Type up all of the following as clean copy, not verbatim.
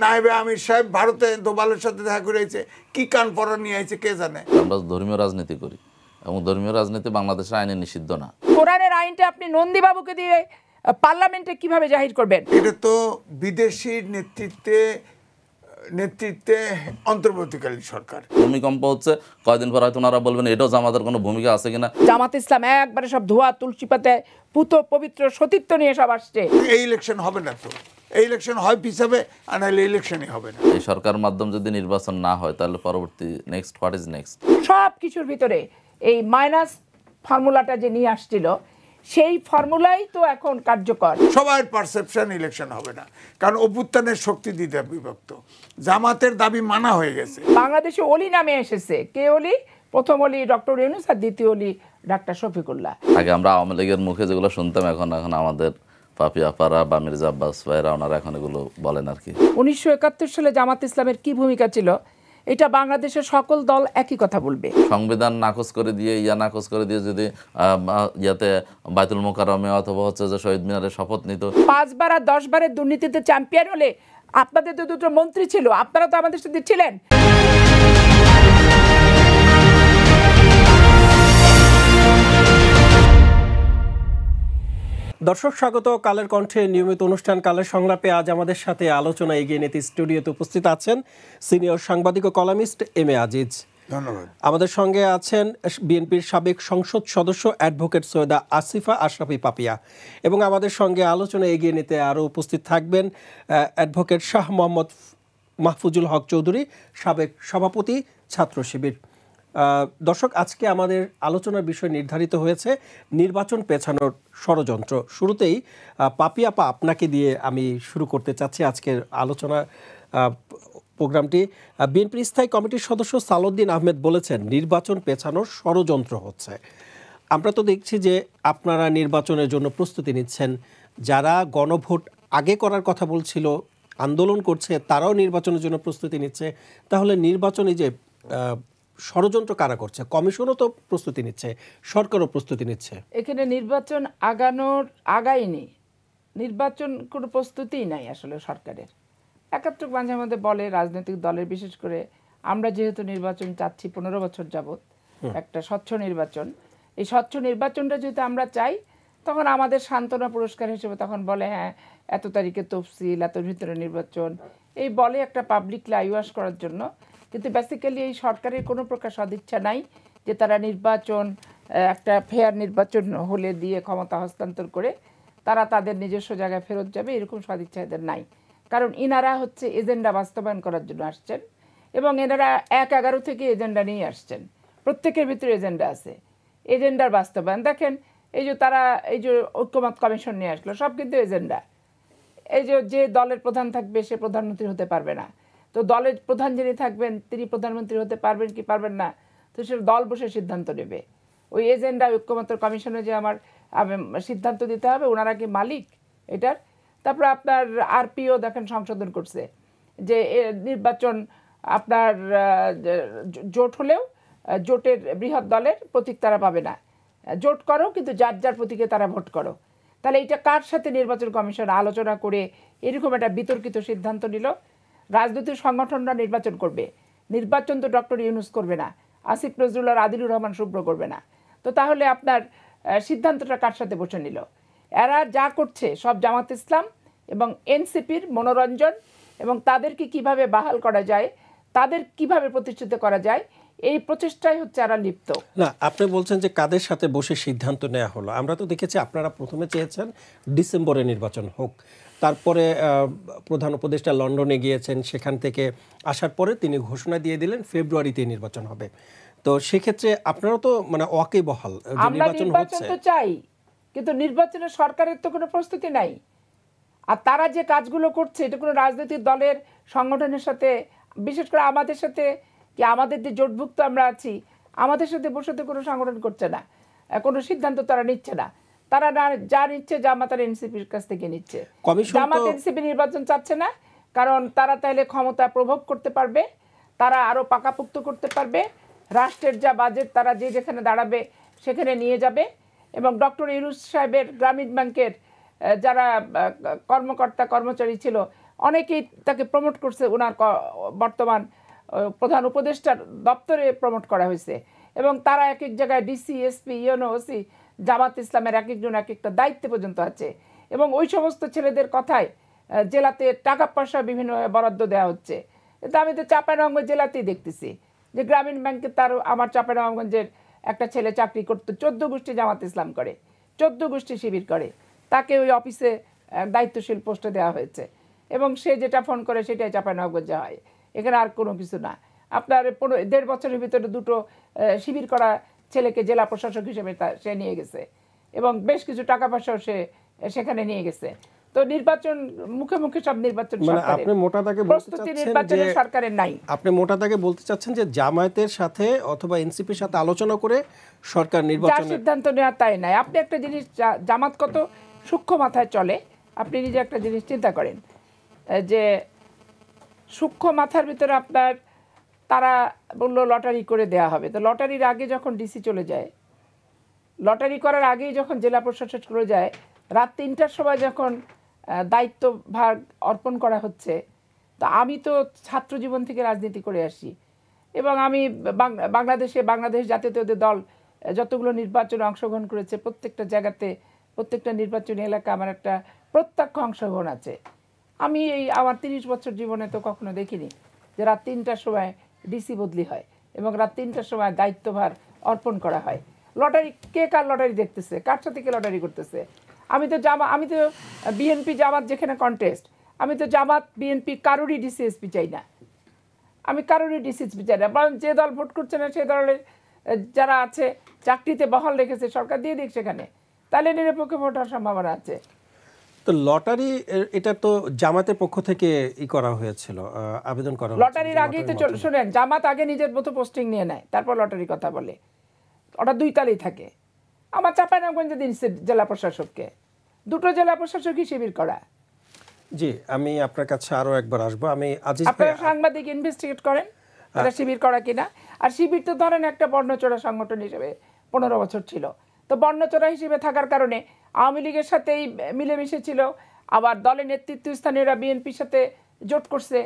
নায়েবে আমির সাহেব ভারতে দোভালের সাথে দেখা করেছে, কি কান পড়া নিয়ে আইছে কে জানে। আমরা ধর্মীয় রাজনীতি করি এবং ধর্মীয় রাজনীতি বাংলাদেশের আইনে নিষিদ্ধ না। কোরআনের আইনটা আপনি নন্দীবাবুকে দিয়ে পার্লামেন্টে কিভাবে জাহির করবেন? এটা তো বিদেশি নেতৃত্বে অন্তর্বর্তীকালীন সরকার। ভূমিকম্প হচ্ছে, কয়েকদিন পর হয়তো ওনারা বলবেন এটাও জামাতের কোনো ভূমিকা আছে কিনা। জামাত ইসলাম একবারে সব ধোয়া তুলসী পাতায় পুত পবিত্র সতীত্ব নিয়ে সব আসছে। এই ইলেকশন হবে না, তো এই ইলেকশন হয় পিছাবে, আর নাহলে ইলেকশনই হবে না। এই সরকার মাধ্যম যদি নির্বাচন না হয় তাহলে পরবর্তী নেক্সট হোয়াট ইজ নেক্সট। সব কিছুর ভিতরে এই মাইনাস ফর্মুলাটা যে নিয়ে আসছিল, সেই ফর্মুলাই তো এখন কার্যকর। সবার পারসেপশন ইলেকশন হবে না, কারণ অভ্যুত্থানের শক্তি দ্বিধা বিভক্ত। জামাতের দাবি মানা হয়ে গেছে। বাংলাদেশে অলি নামে এসেছে। কে অলি? প্রথম অলি ডক্টর ইউনূস, আর দ্বিতীয় অলি ডাক্তার শফিকুল্লাহ। আগে আমরা আওয়ামী লীগের মুখে যেগুলো শুনতাম, এখন আমাদের পাপিয়া পাড়া বা মির্জা আব্বাস ভাইরা ওনারা এখন এগুলো বলেন আর কি। 1971 সালে জামাত ইসলামের কি ভূমিকা ছিল, এটা বাংলাদেশের সকল দল একই কথা বলবে। সংবিধান নাকচ করে দিয়ে নাকচ করে দিয়ে যদি ইয়াতে বাইতুল মোকাররমে অথবা হচ্ছে যে শহীদ মিনারে শপথ নিত। 5 বার আর 10 বারের দুর্নীতিতে চ্যাম্পিয়ন হলে আপনাদের তো দুটো মন্ত্রী ছিল, আপনারা তো আমাদের সাথে ছিলেন। দর্শক স্বাগত কালের কণ্ঠে নিয়মিত অনুষ্ঠান কালের সংলাপে। আজ আমাদের সাথে আলোচনা এগিয়ে নিতে স্টুডিওতে উপস্থিত আছেন সিনিয়র সাংবাদিক ও কলামিস্ট এম এ আজিজ। ধন্যবাদ। আমাদের সঙ্গে আছেন বিএনপির সাবেক সংসদ সদস্য অ্যাডভোকেট সৈয়দা আসিফা আশরাফি পাপিয়া, এবং আমাদের সঙ্গে আলোচনা এগিয়ে নিতে আরও উপস্থিত থাকবেন অ্যাডভোকেট শাহ মোহাম্মদ মাহফুজুল হক চৌধুরী, সাবেক সভাপতি ছাত্র শিবির। দর্শক, আজকে আমাদের আলোচনার বিষয় নির্ধারিত হয়েছে নির্বাচন পেছানোর ষড়যন্ত্র। শুরুতেই পাপিয়াপা আপনাকে দিয়ে আমি শুরু করতে চাচ্ছি আজকের আলোচনা প্রোগ্রামটি। বিএনপির স্থায়ী কমিটির সদস্য সালাউদ্দিন আহমেদ বলেছেন নির্বাচন পেছানোর ষড়যন্ত্র হচ্ছে। আমরা তো দেখছি যে আপনারা নির্বাচনের জন্য প্রস্তুতি নিচ্ছেন, যারা গণভোট আগে করার কথা বলছিল, আন্দোলন করছে, তারাও নির্বাচনের জন্য প্রস্তুতি নিচ্ছে। তাহলে নির্বাচনে যে ষড়যন্ত্র কারা করছে? কমিশনও তো প্রস্তুতি নিচ্ছে, সরকারও প্রস্তুতি নিচ্ছে। এখানে নির্বাচন আগায়নি, নির্বাচন কোনো প্রস্তুতিই নাই আসলে সরকারের। একাত্তর মাঝে মধ্যে বলে রাজনৈতিক দলের, বিশেষ করে আমরা যেহেতু নির্বাচন চাচ্ছি 15 বছর যাবৎ, একটা স্বচ্ছ নির্বাচন, এই স্বচ্ছ নির্বাচনটা যেহেতু আমরা চাই, তখন আমাদের সান্ত্বনা পুরস্কার হিসেবে তখন বলে হ্যাঁ এত তারিখে তফসিল, এত ভিতরে নির্বাচন, এই বলে একটা পাবলিকলি আইওয়াশ করার জন্য। কিন্তু বেসিক্যালি এই সরকারের কোনো প্রকার সদিচ্ছা নাই যে তারা নির্বাচন, একটা ফেয়ার নির্বাচন হলে দিয়ে ক্ষমতা হস্তান্তর করে তারা তাদের নিজস্ব জায়গায় ফেরত যাবে, এরকম সদিচ্ছা এদের নাই। কারণ ইনারা হচ্ছে এজেন্ডা বাস্তবায়ন করার জন্য আসছেন, এবং এনারা 1-11 থেকে এজেন্ডা নিয়ে আসছেন। প্রত্যেকের ভিতরে এজেন্ডা আছে, এজেন্ডার বাস্তবায়ন। দেখেন এই যে তারা এই যে ঐক্যমত কমিশন নিয়ে আসলো, সব কিন্তু এজেন্ডা। এই যে দলের প্রধান থাকবে সে প্রধানমন্ত্রী হতে পারবে না, তো দলের প্রধান যিনি থাকবেন তিনি প্রধানমন্ত্রী হতে পারবেন কি পারবেন না, তো সে দল বসে সিদ্ধান্ত নেবে। ওই এজেন্ডা ঐক্যমত্য কমিশনে যে আমার সিদ্ধান্ত দিতে হবে, ওনারা কি মালিক এটার? তারপরে আপনার আরপিও দেখেন সংশোধন করছে যে নির্বাচন আপনার জোট হলেও জোটের বৃহৎ দলের প্রতীক তারা পাবে না, জোট করো কিন্তু যার যার প্রতীকে তারা ভোট করো। তাহলে এটা কার সাথে নির্বাচন কমিশন আলোচনা করে এরকম একটা বিতর্কিত সিদ্ধান্ত নিল? রাজনৈতিক সংগঠনরা নির্বাচন করবে, নির্বাচন তো ডক্টর ইউনূস করবে না, আসিফ নজরুল আর আদিলুর রহমান শুভ্র করবে না। তো তাহলে আপনার সিদ্ধান্তটা কার সাথে বসে নিল? এরা যা করছে সব জামাত ইসলাম এবং এনসিপির মনোরঞ্জন, এবং তাদেরকে কিভাবে বাহাল করা যায়, তাদের কিভাবে প্রতিষ্ঠিত করা যায়, এই প্রচেষ্টাই হচ্ছে এরা লিপ্ত। না, আপনি বলছেন যে কাদের সাথে বসে সিদ্ধান্ত নেওয়া হলো। আমরা তো দেখেছি আপনারা প্রথমে চেয়েছেন ডিসেম্বরে নির্বাচন হোক, তারপরে প্রধান উপদেষ্টা লন্ডনে গিয়েছেন, সেখান থেকে আসার পরে তিনি ঘোষণা দিয়ে দিলেন ফেব্রুয়ারিতে নির্বাচন হবে। তো সেক্ষেত্রে আপনারা তো মানে ওয়াকিবহাল যে নির্বাচন হচ্ছে। তো চাই, কিন্তু নির্বাচনের সরকারের তো কোনো প্রস্তুতি নাই। আর তারা যে কাজগুলো করছে এটা কোনো রাজনৈতিক দলের সংগঠনের সাথে, বিশেষ করে আমাদের সাথে, কি আমাদের যে জোটভুক্ত আমরা আছি, আমাদের সাথে বসে তো কোনো সংগঠন করছে না, কোনো সিদ্ধান্ত তারা নিচ্ছে না। তারা যা নিচ্ছে জামাত আর এনসিপির কাছ থেকে নিচ্ছে। জামাত এনসিপি নির্বাচন চাচ্ছে না, কারণ তারা তাহলে ক্ষমতা প্রভোগ করতে পারবে, তারা আরও পাকাপোক্ত করতে পারবে, রাষ্ট্রের যা বাজেট তারা যে যেখানে দাঁড়াবে সেখানে নিয়ে যাবে। এবং ডক্টর ইউনূস সাহেবের গ্রামীণ ব্যাংকের যারা কর্মকর্তা কর্মচারী ছিল অনেকেই তাকে প্রমোট করছে, ওনার বর্তমান প্রধান উপদেষ্টার দপ্তরে প্রমোট করা হয়েছে, এবং তারা এক এক জায়গায় ডিসি, এসপি, ইউনো, ওসি, জামাত ইসলামের এক একজন এক একটা দায়িত্বে পর্যন্ত আছে, এবং ওই সমস্ত ছেলেদের কথায় জেলাতে টাকা পয়সা বিভিন্নভাবে বরাদ্দ দেওয়া হচ্ছে। কিন্তু আমি তো চাঁপাইনবাবগঞ্জ জেলাতেই দেখতেছি যে গ্রামীণ ব্যাংকে আমার চাঁপাইনবাবগঞ্জের একটা ছেলে চাকরি করতো, 14 গোষ্ঠী জামাত ইসলাম করে, 14 গোষ্ঠী শিবির করে, তাকে ওই অফিসে দায়িত্বশীল পোস্টে দেওয়া হয়েছে, এবং সে যেটা ফোন করে সেটাই চাঁপাইনবাবগঞ্জে হয়, এখানে আর কোনো কিছু না। আপনার 1.5 বছরের ভিতরে 2টো শিবির করা ছেলেকে জেলা প্রশাসক হিসেবে সে নিয়ে গেছে, এবং বেশ কিছু টাকা পয়সাও সে সেখানে নিয়ে গেছে। তো নির্বাচন মুখে মুখে সব নির্বাচন আপনি মোটা দাগে প্রস্তুতি নির্বাচনের সরকারের নাই। আপনি মোটা দাগে বলতে চাচ্ছেন যে জামায়াতের সাথে অথবা এনসিপির সাথে আলোচনা করে সরকার নির্বাচনের সিদ্ধান্ত নেওয়া তাই নাই। আপনি একটা জিনিস, জামাত কত সূক্ষ্ম মাথায় চলে, আপনি নিজে একটা জিনিস চিন্তা করেন যে সূক্ষ্ম মাথার ভিতরে আপনার তারা বললো লটারি করে দেয়া হবে। তো লটারির আগে যখন ডিসি চলে যায়, লটারি করার আগেই যখন জেলা প্রশাসক চলে যায়, রাত 3টার সময় যখন দায়িত্বভার অর্পণ করা হচ্ছে, তো আমি তো ছাত্র জীবন থেকে রাজনীতি করে আসি, এবং আমি বাংলাদেশ জাতীয়তাবাদী দল যতগুলো নির্বাচনে অংশগ্রহণ করেছে প্রত্যেকটা জায়গাতে, প্রত্যেকটা নির্বাচনী এলাকা আমার একটা প্রত্যক্ষ অংশগ্রহণ আছে। আমি আমার 30 বছর জীবনে তো কখনো দেখিনি যে রাত 3টার সময় ডিসি বদলি হয় এবং রাত 3টার সময় দায়িত্বভার অর্পণ করা হয়। লটারি কে কার লটারি দেখতেছে, কার সাথে কে লটারি করতেছে? আমি তো বিএনপি জামাত যেখানে কন্টেস্ট, আমি তো জামাত বিএনপি কারোরই ডিসিএসপি চাই না, আমি কারোরই ডিসিএসপি চাই না। বরং যে দল ভোট করছে না সেই দলের যারা আছে চাকরিতে বহাল রেখেছে সরকার দিয়ে দিক সেখানে, তাহলে নিরপেক্ষ ভোট হওয়ার সম্ভাবনা আছে। তো লটারি এটা তো জামাতের পক্ষ থেকে করা হয়েছিল, আবেদন করা হয়েছিল। লটারির আগেই তো শুনেন, জামাত আগে নিজের মতো পোস্টিং নিয়ে নেয়, তারপর লটারি কথা বলে, ওটা 2 তালেই থাকে। আমার চাঁপাইনবাবগঞ্জে দিয়েছে জেলা প্রশাসককে, 2টো জেলা প্রশাসকই শিবির করা। জি, আমি আপনার কাছে আরো একবার আসবো। আমি আপনারা সাংবাদিক ইনভেস্টিগেট করেন এটা শিবির করা কিনা। আর শিবির তো ধরেন একটা বর্ণচোরা সংগঠন হিসেবে 15 বছর ছিল, তো বর্ণচোরা হিসেবে থাকার কারণে আওয়ামী লীগের সাথেই মিলেমিশে ছিল, আবার দলের নেতৃত্বস্থানীয়রা বিএনপির সাথে জোট করছে,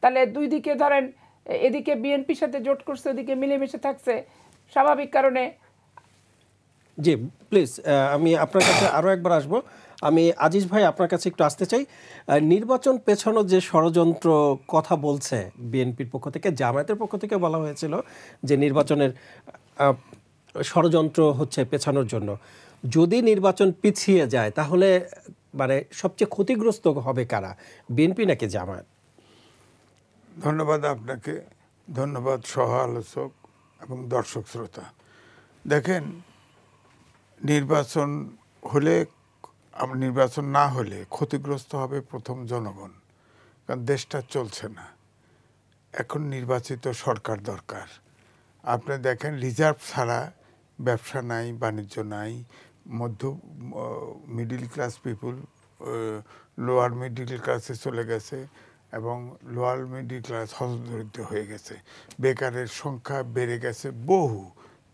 তাহলে দুই দিকে ধরেন এদিকে বিএনপির সাথে জোট করছে, ওদিকে মিলেমিশে থাকছে, স্বাভাবিক কারণে। জি প্লিজ, আমি আপনার কাছে আরও একবার আসবো। আমি আজিজ ভাই আপনার কাছে একটু আসতে চাই। নির্বাচন পেছানোর যে ষড়যন্ত্র কথা বলছে বিএনপির পক্ষ থেকে, জামায়াতের পক্ষ থেকে বলা হয়েছিল যে নির্বাচনের ষড়যন্ত্র হচ্ছে পেছানোর জন্য। যদি নির্বাচন পিছিয়ে যায় তাহলে মানে সবচেয়ে ক্ষতিগ্রস্ত হবে কারা, বিএনপি নাকি জামায়াত? ধন্যবাদ আপনাকে, ধন্যবাদ সহ আলোচক এবং দর্শক শ্রোতা। দেখেন, নির্বাচন না হলে ক্ষতিগ্রস্ত হবে প্রথম জনগণ, কারণ দেশটা চলছে না। এখন নির্বাচিত সরকার দরকার। আপনি দেখেন, রিজার্ভ ছাড়া ব্যবসা নাই, বাণিজ্য নাই, মিডিল ক্লাস পিপুল লোয়ার মিডিল ক্লাসে চলে গেছে এবং লোয়ার মিডিল ক্লাস হতদরিদ্র হয়ে গেছে। বেকারের সংখ্যা বেড়ে গেছে বহু,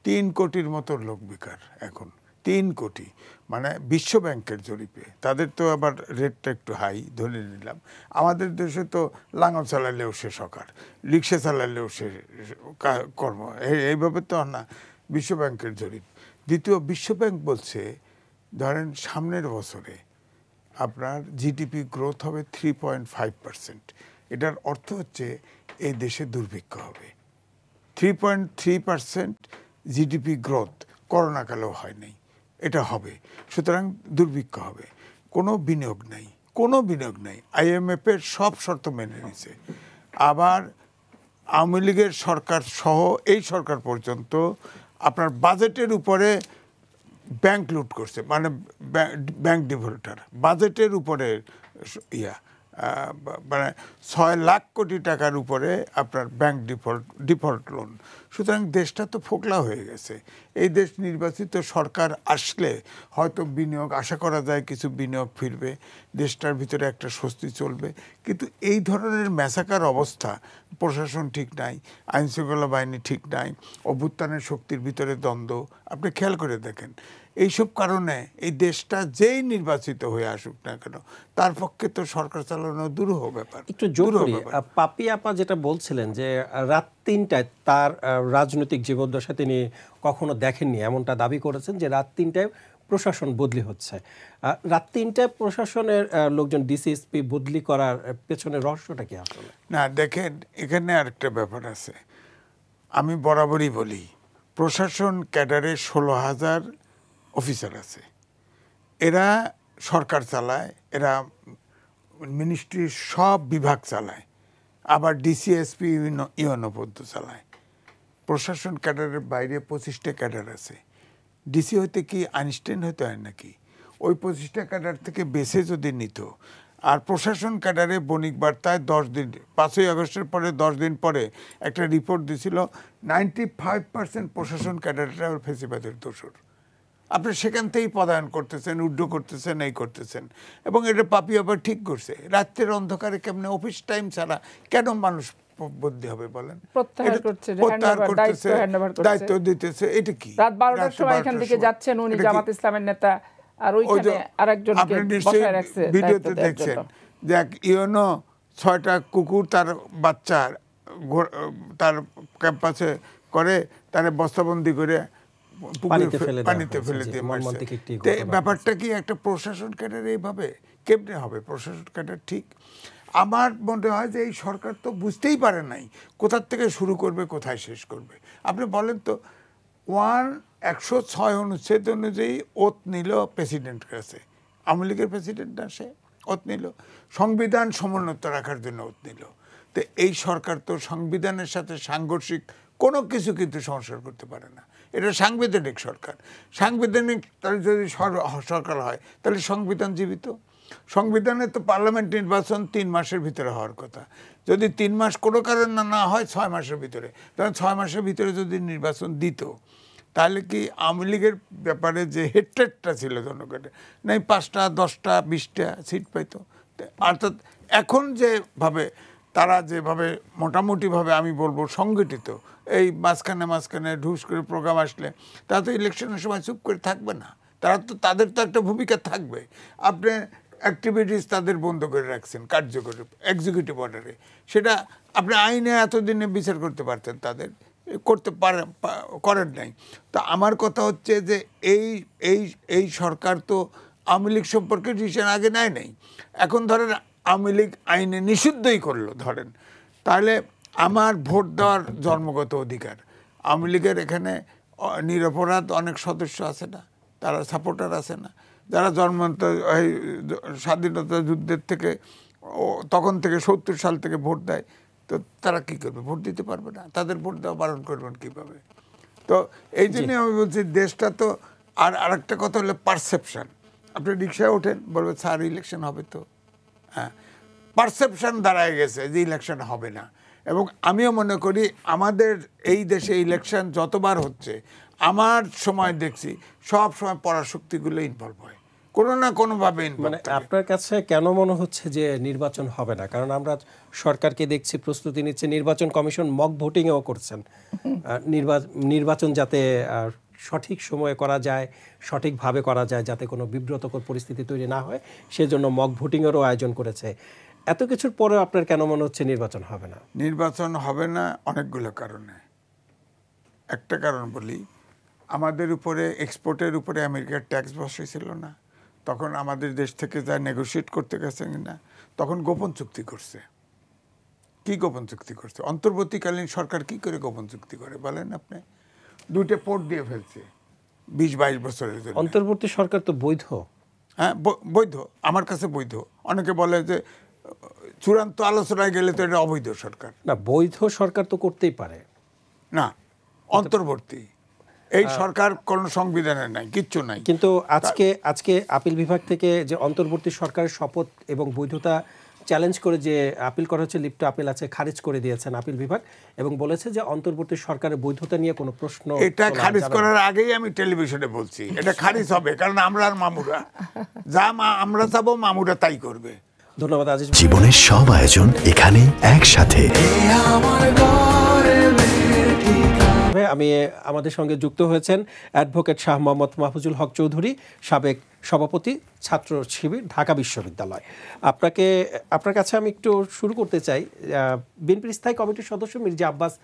3 কোটির মতো লোক বেকার এখন, 3 কোটি। মানে বিশ্ব ব্যাংকের জরিপে, তাদের তো আবার রেটটা একটু হাই ধরে নিলাম। আমাদের দেশে তো লাঙল চালালেও সে সরকার, রিক্সা চালালেও সে কর্ম, এইভাবে তো না। বিশ্ব ব্যাংকের জরিপ। দ্বিতীয়, বিশ্ব ব্যাংক বলছে ধরেন সামনের বছরে আপনার জিডিপি গ্রোথ হবে 3.5%। এটার অর্থ হচ্ছে এই দেশে দুর্ভিক্ষ হবে। 3.3% জিডিপি গ্রোথ করোনাকালেও হয় নাই, এটা হবে। সুতরাং দুর্ভিক্ষ হবে। কোনো বিনিয়োগ নাই। IMF-এর সব শর্ত মেনে নিছে। আবার আওয়ামী লীগের সরকার সহ এই সরকার পর্যন্ত আপনার বাজেটের উপরে ব্যাংক লুট করছে, মানে ব্যাংক ডিফল্টার, বাজেটের উপরে মানে 6 লাখ কোটি টাকার উপরে আপনার ব্যাংক ডিফল্ট লোন। সুতরাং দেশটা তো ফোকলা হয়ে গেছে। এই দেশ নির্বাচিত সরকার আসলে হয়তো বিনিয়োগ আশা করা যায়, কিছু বিনিয়োগ ফিরবে, দেশটার ভিতরে একটা স্বস্তি চলবে। কিন্তু এই ধরনের ম্যাসাকার অবস্থা, প্রশাসন ঠিক নাই, আইনশৃঙ্খলা বাহিনী ঠিক নাই, অভ্যুত্থানের শক্তির ভিতরে দ্বন্দ্ব, আপনি খেয়াল করে দেখেন এইসব কারণে এই দেশটা যেই নির্বাচিত হয়ে আসুক না কেন তার পক্ষে তো সরকার চালানো দুরূহ ব্যাপার। একটু জোর করি, পাপি আপা যেটা বলছিলেন যে রাত 3টায় তার রাজনৈতিক জীবদ্দশা তিনি কখনো দেখেননি, এমনটা দাবি করেছেন যে রাত 3টায় প্রশাসন বদলি হচ্ছে। রাত 3টায় প্রশাসনের লোকজন ডিসিএসপি বদলি করার পেছনে রহস্যটা কি আসলে? না দেখেন, এখানে আরেকটা ব্যাপার আছে। আমি বরাবরই বলি প্রশাসন ক্যাডারে 16,000 অফিসার আছে, এরা সরকার চালায়, এরা মিনিস্ট্রির সব বিভাগ চালায়, আবার ডিসিএসপি ইউএনও পর্যন্ত চালায়। প্রশাসন ক্যাডারের বাইরে 25টা ক্যাডার আছে। ডিসি হইতে কি আইনস্টাইন হতে হয় নাকি? ওই 25টা ক্যাডার থেকে বেছে যদি নিত, আর প্রশাসন ক্যাডারে বণিক বার্তায় 10 দিন 5ই আগস্টের পরে 10 দিন পরে একটা রিপোর্ট দিছিল 95% প্রশাসন ক্যাডারটা ফেসিবাদের দোষর। আপনি সেখান থেকেই পদায়ন করতেছেন, উড্ড করতেছেন, এই করতেছেন। এবং এটা পাপি আবার ঠিক করছে, রাত্রের অন্ধকারে কেমনে অফিস টাইম ছাড়া কেন মানুষ বদলি হবে বলেন? প্রত্যাহার করছে, দায়িত্ব দিতেছে। এটা কি রাত 12টার সময় এখান থেকে যাচ্ছেন উনি জামাত ইসলামের নেতা, আর ওইখানে আরেকজনকে বসায় রাখছে। ভিডিওতে দেখছেন যে ইউনো 6টা কুকুর তার বাচ্চা তার ক্যাম্পাসে করে তারে বস্তাবন্দি করে পানিতে ফেলে দিয়ে মারছে। ব্যাপারটা কি একটা প্রশাসন ক্যাডার এইভাবে কেমনে হবে? প্রশাসন ক্যাডার ঠিক। আমার মনে হয় যে এই সরকার তো বুঝতেই পারে নাই কোথার থেকে শুরু করবে, কোথায় শেষ করবে। আপনি বলেন তো, 106 অনুচ্ছেদ অনুযায়ী ওত নিল প্রেসিডেন্টের কাছে, আওয়ামী লীগের প্রেসিডেন্ট না, সে ওত নিল সংবিধান সমুন্নত রাখার জন্য ওত নিল। তো এই সরকার তো সংবিধানের সাথে সাংঘর্ষিক কোনো কিছু কিন্তু সংস্কার করতে পারে না। এটা সাংবিধানিক সরকার। সাংবিধানিক তাহলে যদি সরকার হয় তাহলে সংবিধান জীবিত। সংবিধানে তো পার্লামেন্ট নির্বাচন 3 মাসের ভিতরে হওয়ার কথা। যদি 3 মাস কোনো কারণে না হয় 6 মাসের ভিতরে, তখন 6 মাসের ভিতরে যদি নির্বাচন দিত, তাহলে কি আওয়ামী লীগের ব্যাপারে যে হেট্রেটটা ছিল জনগণের, নাই 5টা 10টা 20টা সিট পাইতো। অর্থাৎ এখন যেভাবে তারা যেভাবে মোটামুটিভাবে আমি বলবো সংগঠিত, এই মাঝখানে ঢুস করে প্রোগ্রাম আসলে তারা তো ইলেকশনের সময় চুপ করে থাকবে না। তারা তো তাদের তো একটা ভূমিকা থাকবে। আপনি অ্যাক্টিভিটিস তাদের বন্ধ করে রাখছেন কার্যকরী এক্সিকিউটিভ অর্ডারে, সেটা আপনি আইনে এতদিনে বিচার করতে পারতেন, তাদের করতে করেন নাই। তো আমার কথা হচ্ছে যে এই সরকার তো আওয়ামী লীগ সম্পর্কে ডিসিশন আগে নেয় নাই। এখন ধরেন আওয়ামী লীগ আইনে নিষিদ্ধই করলো ধরেন, তাহলে আমার ভোট দেওয়ার জন্মগত অধিকার, আওয়ামী লীগের এখানে নিরপরাধ অনেক সদস্য আছে না, তারা সাপোর্টার আছে না, যারা স্বাধীনতা যুদ্ধের থেকে তখন থেকে 70 সাল থেকে ভোট দেয়, তো তারা কি করবে? ভোট দিতে পারবে না। তাদের ভোট দেওয়া বারণ করবেন কিভাবে? তো এই জন্যই আমি বলছি দেশটা তো। আর আরেকটা কথা হলো পারসেপশন। আপনি রিক্সায় ওঠেন, বলবে স্যার ইলেকশন হবে তো, হ্যাঁ, পারসেপশন দাঁড়ায় গেছে যে ইলেকশন হবে না। এবং আমিও মনে করি আমাদের এই দেশে ইলেকশন যতবার হচ্ছে আমার সময় দেখছি সব সময় পরাশক্তিগুলো ইনভলভ হয় কোনো না কোনোভাবে। মানে আপনার কাছে কেন মনে হচ্ছে যে নির্বাচন হবে না? কারণ আমরা সরকারকে দেখছি প্রস্তুতি নিচ্ছে, নির্বাচন কমিশন মক ভোটিংও করছেন, নির্বাচন যাতে সঠিক সময়ে করা যায়, সঠিকভাবে করা যায়, যাতে কোনো বিব্রতকর পরিস্থিতি তৈরি না হয়, সেজন্য মক ভোটিংয়েরও আয়োজন করেছে। এত কিছুর পরেও আপনার কেন মনে হচ্ছে নির্বাচন হবে না? নির্বাচন হবে না অনেকগুলো কারণে। একটা কারণ বলি, আমাদের উপরে এক্সপোর্টের উপরে আমেরিকার ট্যাক্স বসাইছিল না, তখন আমাদের দেশ থেকে যা নেগোশিয়েট করতে গেছে না, তখন গোপন চুক্তি করছে। কি গোপন চুক্তি করছে? অন্তর্বর্তীকালীন সরকার কি করে গোপন চুক্তি করে বলেন আপনি? 2টা পোর্ট দিয়ে ফেলছে 20-22 বছরের জন্য। অন্তর্বর্তী সরকার তো বৈধ। হ্যাঁ বৈধ, আমার কাছে বৈধ। অনেকে বলে যে চূড়ান্ত আলোচনায় গেলে তো এটা অবৈধ সরকার। না, বৈধ সরকার তো করতেই পারে না, অন্তর্বর্তী এই সরকার কোন সংবিধানে নাই, কিচ্ছু নাই। কিন্তু আজকে আপিল বিভাগ থেকে যে অন্তর্বর্তী সরকারের শপথ এবং বৈধতা চ্যালেঞ্জ করে যে আপিল করা হচ্ছে, লিপ্ত আপিল আছে, খারিজ করে দিয়েছেন আপিল বিভাগ এবং বলেছে যে অন্তর্বর্তী সরকারের বৈধতা নিয়ে কোনো প্রশ্ন। এটা খারিজ করার আগেই আমি টেলিভিশনে বলছি এটা খারিজ হবে, কারণ আমরা আর মামুরা যা আমরা চাবো মামুরা তাই করবে। ধন্যবাদ আজিজ। জীবনের সব আয়োজন এখানে একসাথে। আমি আমাদের সঙ্গে যুক্ত হয়েছেন অ্যাডভোকেট শাহ মোহাম্মদ মাহফুজুল হক চৌধুরী, সাবেক সভাপতি ছাত্র শিবির ঢাকা বিশ্ববিদ্যালয়। আপনার কাছে আমি একটু শুরু করতে চাই, বিএনপির স্থায়ী কমিটির সদস্য মির্জা আব্বাস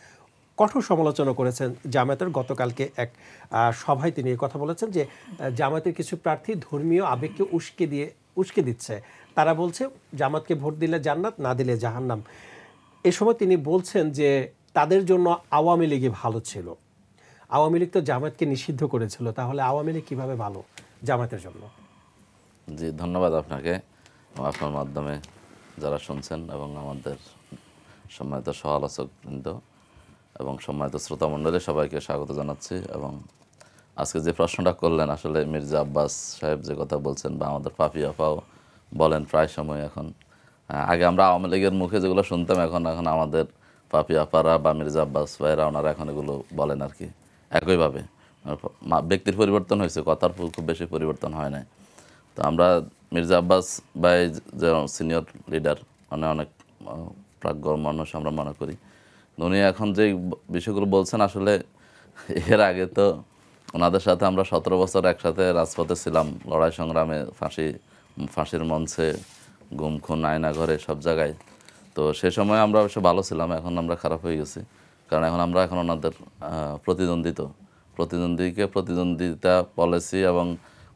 কঠোর সমালোচনা করেছেন জামায়াতের। গতকালকে এক সভায় তিনি কথা বলেছেন যে জামায়াতের কিছু প্রার্থী ধর্মীয় আবেগকে উস্কে দিচ্ছে। তারা বলছে জামাতকে ভোট দিলে জান্নাত, না দিলে জাহান্নাম। এ সময় তিনি বলছেন যে তাদের জন্য আওয়ামী লীগই ভালো ছিল। আওয়ামী লীগ তো জামায়াতকে নিষিদ্ধ করেছিল, তাহলে আওয়ামী লীগ কীভাবে ভালো জামায়াতের জন্য? জি, ধন্যবাদ আপনাকে, আপনার মাধ্যমে যারা শুনছেন এবং আমাদের সম্মানিত সহ-আলোচক বৃন্দ এবং সম্মানিত শ্রোতা মণ্ডলী সবাইকে স্বাগত জানাচ্ছি। এবং আজকে যে প্রশ্নটা করলেন, আসলে মির্জা আব্বাস সাহেব যে কথা বলছেন বা আমাদের পাপি আপাও বলেন প্রায় সময়, এখন আগে আমরা আওয়ামী লীগের মুখে যেগুলো শুনতাম, এখন আমাদের পাপি আপারা বা মির্জা আব্বাস ভাইরা ওনারা এখন এগুলো বলেন আর কি একইভাবে। ব্যক্তির পরিবর্তন হয়েছে, কথার খুব বেশি পরিবর্তন হয় নাই। তো আমরা মির্জা আব্বাস ভাই যে সিনিয়র লিডার, মানে অনেক প্রাজ্ঞ মানুষ আমরা মনে করি। উনি এখন যে বিষয়গুলো বলছেন, আসলে এর আগে তো ওনাদের সাথে আমরা 17 বছর একসাথে রাজপথে ছিলাম, লড়াই সংগ্রামে, ফাঁসির মঞ্চে, গুম খুন, আয়না ঘরে, সব জায়গায়। তো সে সময় আমরা অবশ্য ভালো ছিলাম, এখন আমরা খারাপ হয়ে গেছি। কারণ এখন ওনাদের প্রতিদ্বন্দ্বিতা পলিসি এবং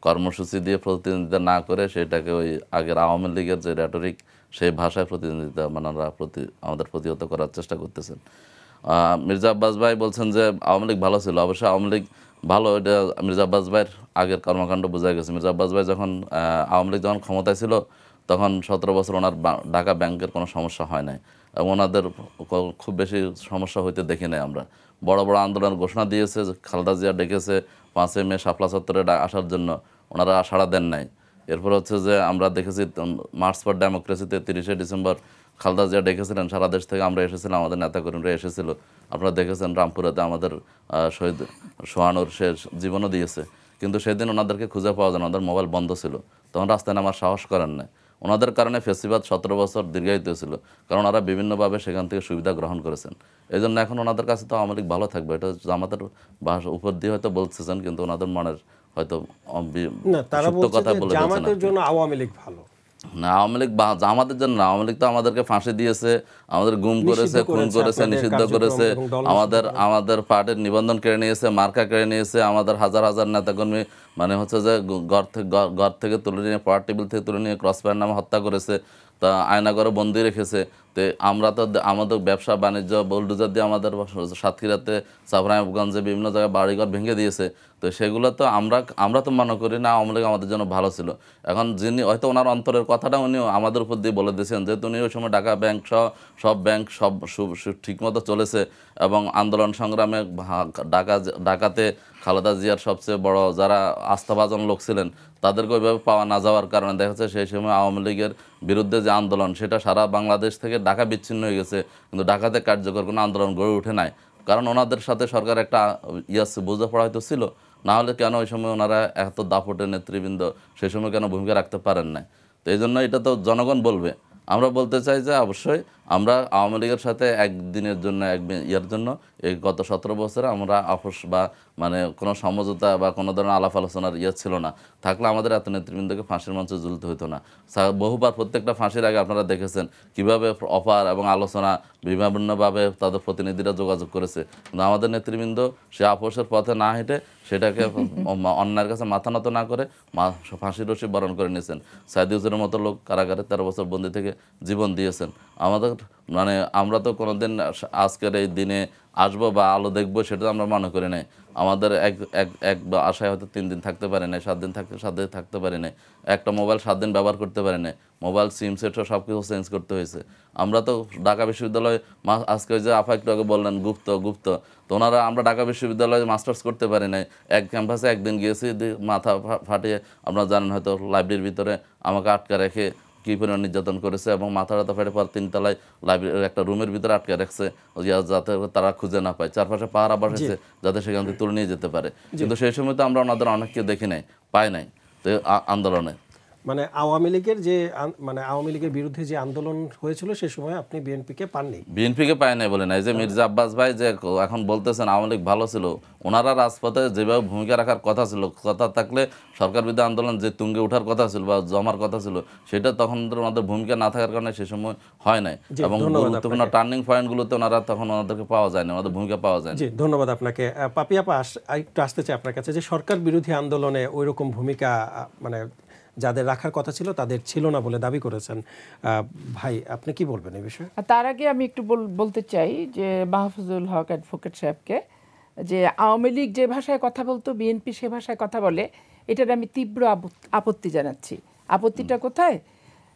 কর্মসূচি দিয়ে প্রতিদ্বন্দ্বিতা না করে সেটাকে ওই আগের আওয়ামী লীগের যে রেটরিক, সেই ভাষায় প্রতিদ্বন্দ্বিতা আমাদের প্রতিহত করার চেষ্টা করতেছেন। মির্জা আব্বাস ভাই বলছেন যে আওয়ামী লীগ ভালো ছিল। অবশ্যই আওয়ামী লীগ ভালো, এটা মির্জা আব্বাস ভাইয়ের আগের কর্মকাণ্ড বোঝা গেছে। মির্জা আব্বাস ভাই যখন আওয়ামী লীগ যখন ক্ষমতায় ছিল, তখন 17 বছর ওনার ঢাকা ব্যাংকের কোনো সমস্যা হয় নাই এবং ওনাদের খুব বেশি সমস্যা হইতে দেখি নাই আমরা। বড় বড় আন্দোলনের ঘোষণা দিয়েছে, খালেদা জিয়া ডেকেছে 5ই মে শাপলা চত্বরে আসার জন্য, ওনারা সাড়া দেন নাই। এরপর হচ্ছে যে আমরা দেখেছি মার্চ ফর ডেমোক্রেসিতে 30শে ডিসেম্বর খালেদা জিয়া ডেকেছিলেন, সারা দেশ থেকে আমরা এসেছিলাম, আমাদের নেতাকর্মীরা এসেছিল। আপনারা দেখেছেন রামপুরাতে আমাদের শহীদ সোহানুর শেষ জীবনও দিয়েছে, কিন্তু সেদিন ওনাদেরকে খুঁজে পাওয়া যায় না, ওনাদের মোবাইল বন্ধ ছিল, তখন রাস্তায় নামার সাহস করেন না। ওনাদের কারণে ফেসিবাদ 17 বছর দীর্ঘায়িত ছিল, কারণ ওনারা বিভিন্নভাবে সেখান থেকে সুবিধা গ্রহণ করেছেন। এই জন্য এখন ওনাদের কাছে তো আওয়ামী লীগ ভালো থাকবে, এটা জামাতের উপর দিয়ে হয়তো বলতেছেন, কিন্তু ওনাদের মনের হয়তো সত্য কথা বলে জামাতের জন্য আওয়ামী লীগ ভালো না। আওয়ামী লীগ আমাদের জন্য না, আওয়ামী লীগ তো আমাদেরকে ফাঁসি দিয়েছে, আমাদের গুম করেছে, খুন করেছে, নিষিদ্ধ করেছে, আমাদের পার্টির নিবন্ধন কেড়ে নিয়েছে, মার্কা কেড়ে নিয়েছে, আমাদের হাজার হাজার নেতাকর্মী মানে হচ্ছে যে ঘর থেকে তুলে নিয়ে, পাওয়ার টেবিল থেকে তুলে নিয়ে ক্রস ফায়ার নামে হত্যা করেছে, তা আয়নাঘরে বন্দি রেখেছে। তো আমরা তো আমাদের ব্যবসা বাণিজ্য বুলডোজার দিয়ে আমাদের সাতক্ষীরাতে, চাঁপাইনবাবগঞ্জে বিভিন্ন জায়গায় বাড়িঘর ভেঙে দিয়েছে। তো সেগুলো তো আমরা তো মনে করি না আওয়ামী লীগ আমাদের জন্য ভালো ছিল। এখন যিনি হয়তো ওনার অন্তরের কথাটা উনি আমাদের উপর দিয়ে বলে দিয়েছেন, যেহেতু উনি ওই সময় ঢাকা ব্যাংক সব ব্যাংক সব ঠিকমতো চলেছে এবং আন্দোলন সংগ্রামে ঢাকাতে খালেদা জিয়ার সবচেয়ে বড় যারা আস্থাভাজন লোক ছিলেন, তাদেরকে ওইভাবে পাওয়া না যাওয়ার কারণে দেখা যাচ্ছে সেই সময় আওয়ামী লীগের বিরুদ্ধে যে আন্দোলন, সেটা সারা বাংলাদেশ থেকে ঢাকা বিচ্ছিন্ন হয়ে গেছে, কিন্তু ঢাকাতে কার্যকর কোনো আন্দোলন গড়ে ওঠে নাই। কারণ ওনাদের সাথে সরকার একটা বোঝাপড়া হয়তো ছিল, না হলে কেন ওই সময় ওনারা এত দাপটের নেতৃবৃন্দ সেই সময় কেন ভূমিকা রাখতে পারেন নাই? তো এই জন্য এটা তো জনগণ বলবে। আমরা বলতে চাই যে অবশ্যই আমরা আওয়ামী লীগের সাথে একদিনের জন্য ইয়ার জন্য এই গত 17 বছরে আমরা আপোষ বা মানে কোনো সমঝোতা বা কোনো ধরনের আলাপ আলোচনার ছিল না। থাকলে আমাদের এত নেতৃবৃন্দকে ফাঁসির মঞ্চে ঝুলতে হতো না। বহুবার প্রত্যেকটা ফাঁসির আগে আপনারা দেখেছেন কীভাবে অফার এবং আলোচনা বিভিন্নভাবে তাদের প্রতিনিধিরা যোগাযোগ করেছে, কিন্তু আমাদের নেতৃবৃন্দ সে আপোষের পথে না হেঁটে সেটাকে অন্যায়ের কাছে মাথা নত না করে ফাঁসির রশি বরণ করে নিয়েছেন। সাইদ হুজুরের মতো লোক কারাগারে 13 বছর বন্দি থেকে জীবন দিয়েছেন। আমাদের মানে আমরা তো কোনোদিন আজকের এই দিনে আসবো বা আলো দেখবো সেটা আমরা মনে করি নাই। আমাদের এক আশায় হয়তো 3 দিন থাকতে পারি নাই, 7 দিন থাকতে পারি নাই, একটা মোবাইল 7 দিন ব্যবহার করতে পারি নাই, মোবাইল সিম সেট সব কিছু চেঞ্জ করতে হয়েছে। আমরা তো ঢাকা বিশ্ববিদ্যালয়ে আজকে ওই যে আফা একটু আগে বললেন গুপ্ত তো ওনারা আমরা ঢাকা বিশ্ববিদ্যালয়ে মাস্টার্স করতে পারি নাই। এক ক্যাম্পাসে একদিন গিয়েছি, মাথা ফাটিয়ে, আপনারা জানেন হয়তো লাইব্রেরির ভিতরে আমাকে আটকা রেখে কী পরিমাণ নির্যাতন করেছে এবং মাথা ফেটে পর 3 তলায় লাইব্রেরির একটা রুমের ভিতরে আটকে রাখছে যাতে তারা খুঁজে না পায়। চারপাশে পাহারা বসেছে যাতে সেখান থেকে তুলে নিয়ে যেতে পারে, কিন্তু সেই সময় তো আমরা ওনাদের অনেককে দেখি নাই, পাই নাই তো আন্দোলনে। মানে আওয়ামী লীগের যে মানে আওয়ামী লীগের বিরুদ্ধে যে আন্দোলন হয়েছিল সে সময় আপনি বিএনপিকে পাননি? বিএনপিকে পায় নাই বলে না, এই যে মির্জা আব্বাস ভাই যে এখন বলতেছেন আওয়ামী লীগ ভালো ছিল, ওনারা রাজপথে যেভাবে ভূমিকা রাখার কথা ছিল, কথা থাকলে সরকার বিরোধী আন্দোলন যে তুঙ্গে ওঠার কথা ছিল বা জমার কথা ছিল, সেটা তখন ওনাদের ভূমিকা না থাকার কারণে সে সময় হয় নাই, এবং গুরুত্বপূর্ণ টার্নিং পয়েন্টগুলোতে ওনারা তখন ওনাদেরকে পাওয়া যায় না, ওনাদের ভূমিকা পাওয়া যায় না। জি ধন্যবাদ আপনাকে। পাপিয়াপা একটু আসতে চাই আপনার কাছে, যে সরকার বিরোধী আন্দোলনে ওই রকম ভূমিকা মানে যাদের রাখার কথা ছিল তাদের ছিল না বলে দাবি করেছেন, ভাই আপনি কি বলবেন এই বিষয়ে? তার আগে আমি একটু বলতে চাই যে মাহফুজুল হক অ্যাডভোকেট সাহেবকে, যে আওয়ামী লীগ যে ভাষায় কথা বলতো বিএনপি সে ভাষায় কথা বলে, এটার আমি তীব্র আপত্তি জানাচ্ছি। আপত্তিটা কোথায়?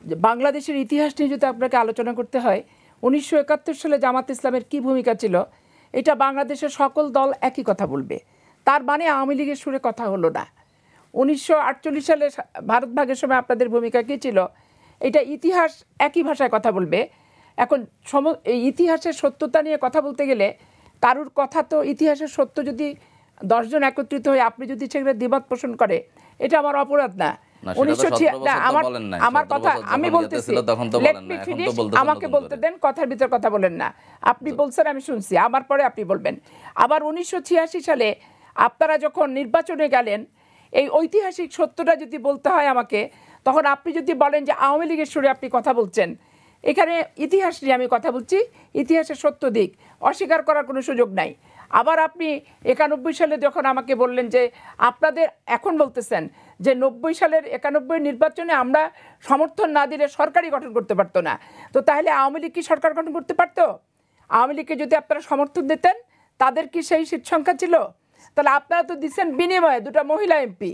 যে বাংলাদেশের ইতিহাস নিয়ে যদি আপনাকে আলোচনা করতে হয়, 1971 সালে জামাত ইসলামের কি ভূমিকা ছিল, এটা বাংলাদেশের সকল দল একই কথা বলবে। তার মানে আওয়ামী লীগের সুরে কথা হলো না। 1948 সালে ভারত ভাগের সময় আপনাদের ভূমিকা কী ছিল, এটা ইতিহাস একই ভাষায় কথা বলবে। এখন এই ইতিহাসের সত্যতা নিয়ে কথা বলতে গেলে কারুর কথা তো, ইতিহাসের সত্য যদি 10 জন একত্রিত হয়ে আপনি যদি সেখানে দ্বিমত পোষণ করে, এটা আমার অপরাধ না। আমার কথা আমি বলতেছি, আমাকে বলতে দেন, কথার ভিতর কথা বলেন না। আপনি বলছেন আমি শুনছি, আমার পরে আপনি বলবেন। আবার 1986 সালে আপনারা যখন নির্বাচনে গেলেন, এই ঐতিহাসিক সত্যটা যদি বলতে হয় আমাকে, তখন আপনি যদি বলেন যে আওয়ামী লীগের সুরে আপনি কথা বলছেন, এখানে ইতিহাস নিয়ে আমি কথা বলছি, ইতিহাসের সত্য দিক অস্বীকার করার কোনো সুযোগ নাই। আবার আপনি 91 সালে যখন আমাকে বললেন যে আপনাদের এখন বলতেছেন যে 90 সালের 91 নির্বাচনে আমরা সমর্থন না দিলে সরকারই গঠন করতে পারতো না, তো তাহলে আওয়ামী লীগ কি সরকার গঠন করতে পারতো? আওয়ামী লীগকে যদি আপনারা সমর্থন দিতেন, তাদের কি সেই সিট সংখ্যা ছিল? তাহলে আপনারা তো দিচ্ছেন বিনিময়ে 2টা মহিলা এমপি।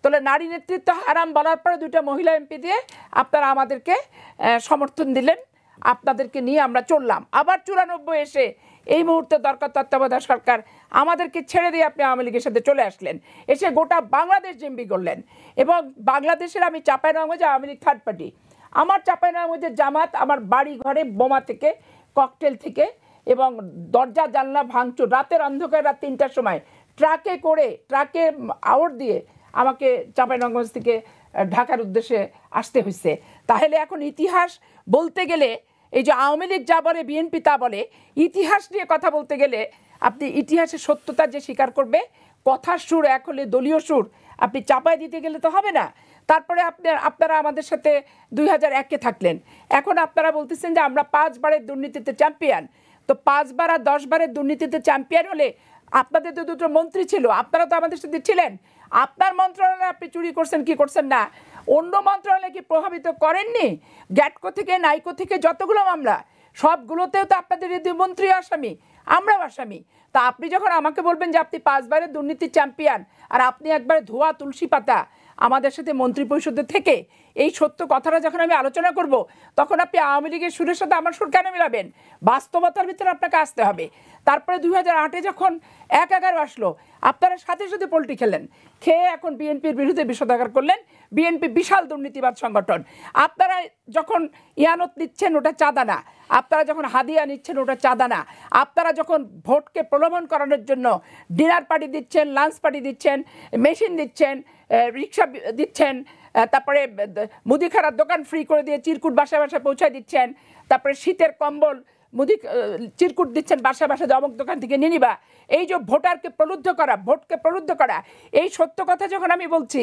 তাহলে নারী নেতৃত্ব হারাম বলার পরে 2টা মহিলা এমপি দিয়ে আপনারা আমাদেরকে সমর্থন দিলেন, আপনাদেরকে নিয়ে আমরা চললাম। আবার 94 এসে এই মুহূর্তে দরকার তত্ত্বাবধায়ক সরকার, আমাদেরকে ছেড়ে দিয়ে আপনি আওয়ামী লীগের সাথে চলে আসলেন, এসে গোটা বাংলাদেশ জিম্বি করলেন। এবং বাংলাদেশের আমি চাঁপাইনবাবগঞ্জে আওয়ামী লীগ থার্ড পার্টি, আমার চাঁপাইনবাবগঞ্জের জামাত আমার বাড়ি ঘরে বোমা থেকে, ককটেল থেকে এবং দরজা জানলা ভাঙচুর, রাতের অন্ধকার, রাত 3টার সময় ট্রাকে আওয়ার দিয়ে আমাকে চাঁপাইনবাবগঞ্জ থেকে ঢাকার উদ্দেশ্যে আসতে হয়েছে। তাহলে এখন ইতিহাস বলতে গেলে, এই যে আওয়ামী লীগ যা বলে বিএনপি তা বলে, ইতিহাস নিয়ে কথা বলতে গেলে আপনি ইতিহাসের সত্যতা যে স্বীকার করবে, কথার সুর এক হলে দলীয় সুর আপনি চাপায় দিতে গেলে তো হবে না। তারপরে আপনারা আমাদের সাথে 2001-এ থাকলেন, এখন আপনারা বলতেছেন যে আমরা 5 বারের দুর্নীতিতে চ্যাম্পিয়ন। তো 5 বার আর 10 বারের দুর্নীতিতে চ্যাম্পিয়ন হলে আপনাদের তো 2টো মন্ত্রী ছিল, আপনারা তো আমাদের সাথে ছিলেন। আপনার মন্ত্রণালয়ে আপনি চুরি করছেন কি করছেন না, অন্য মন্ত্রণালয় কি প্রভাবিত করেননি? গ্যাটকো থেকে নাইকো থেকে যতগুলো মামলা, সবগুলোতেও তো আপনাদের এই 2 মন্ত্রী আসামি, আমরাও আসামি। তা আপনি যখন আমাকে বলবেন যে আপনি 5 বারের দুর্নীতির চ্যাম্পিয়ন, আর আপনি একবারে ধোয়া তুলসী পাতা আমাদের সাথে মন্ত্রী পরিষদে থেকে, এই সত্য কথাটা যখন আমি আলোচনা করব, তখন আপনি আওয়ামী লীগের সুরের সাথে আমার সুর কেন মিলাবেন? বাস্তবতার ভিতরে আপনাকে আসতে হবে। তারপরে 2008-এ যখন 1/11 আসলো, আপনারা সাথে সাথে পোল্টি খেয়ে এখন বিএনপির বিরুদ্ধে বিষোদ্গার করলেন। বিএনপি বিশাল দুর্নীতিবাদ সংগঠন। আপনারা যখন ইয়ানত নিচ্ছেন ওটা চাঁদা না, আপনারা যখন হাদিয়া নিচ্ছেন ওটা চাঁদা না, আপনারা যখন ভোটকে প্রলোভন করানোর জন্য ডিনার পার্টি দিচ্ছেন, লাঞ্চ পার্টি দিচ্ছেন, মেশিন দিচ্ছেন, রিক্সা দিচ্ছেন, তারপরে মুদিখানার দোকান ফ্রি করে দিয়ে চিরকুট বাসায় বাসায় পৌঁছায় দিচ্ছেন, তারপরে শীতের কম্বল চিরকুট দিচ্ছেন বাসায় বাসায়, অমুক দোকান থেকে নিয়ে নিবা। এই যে ভোটকে প্রলুব্ধ করা, এই সত্য কথা যখন আমি বলছি,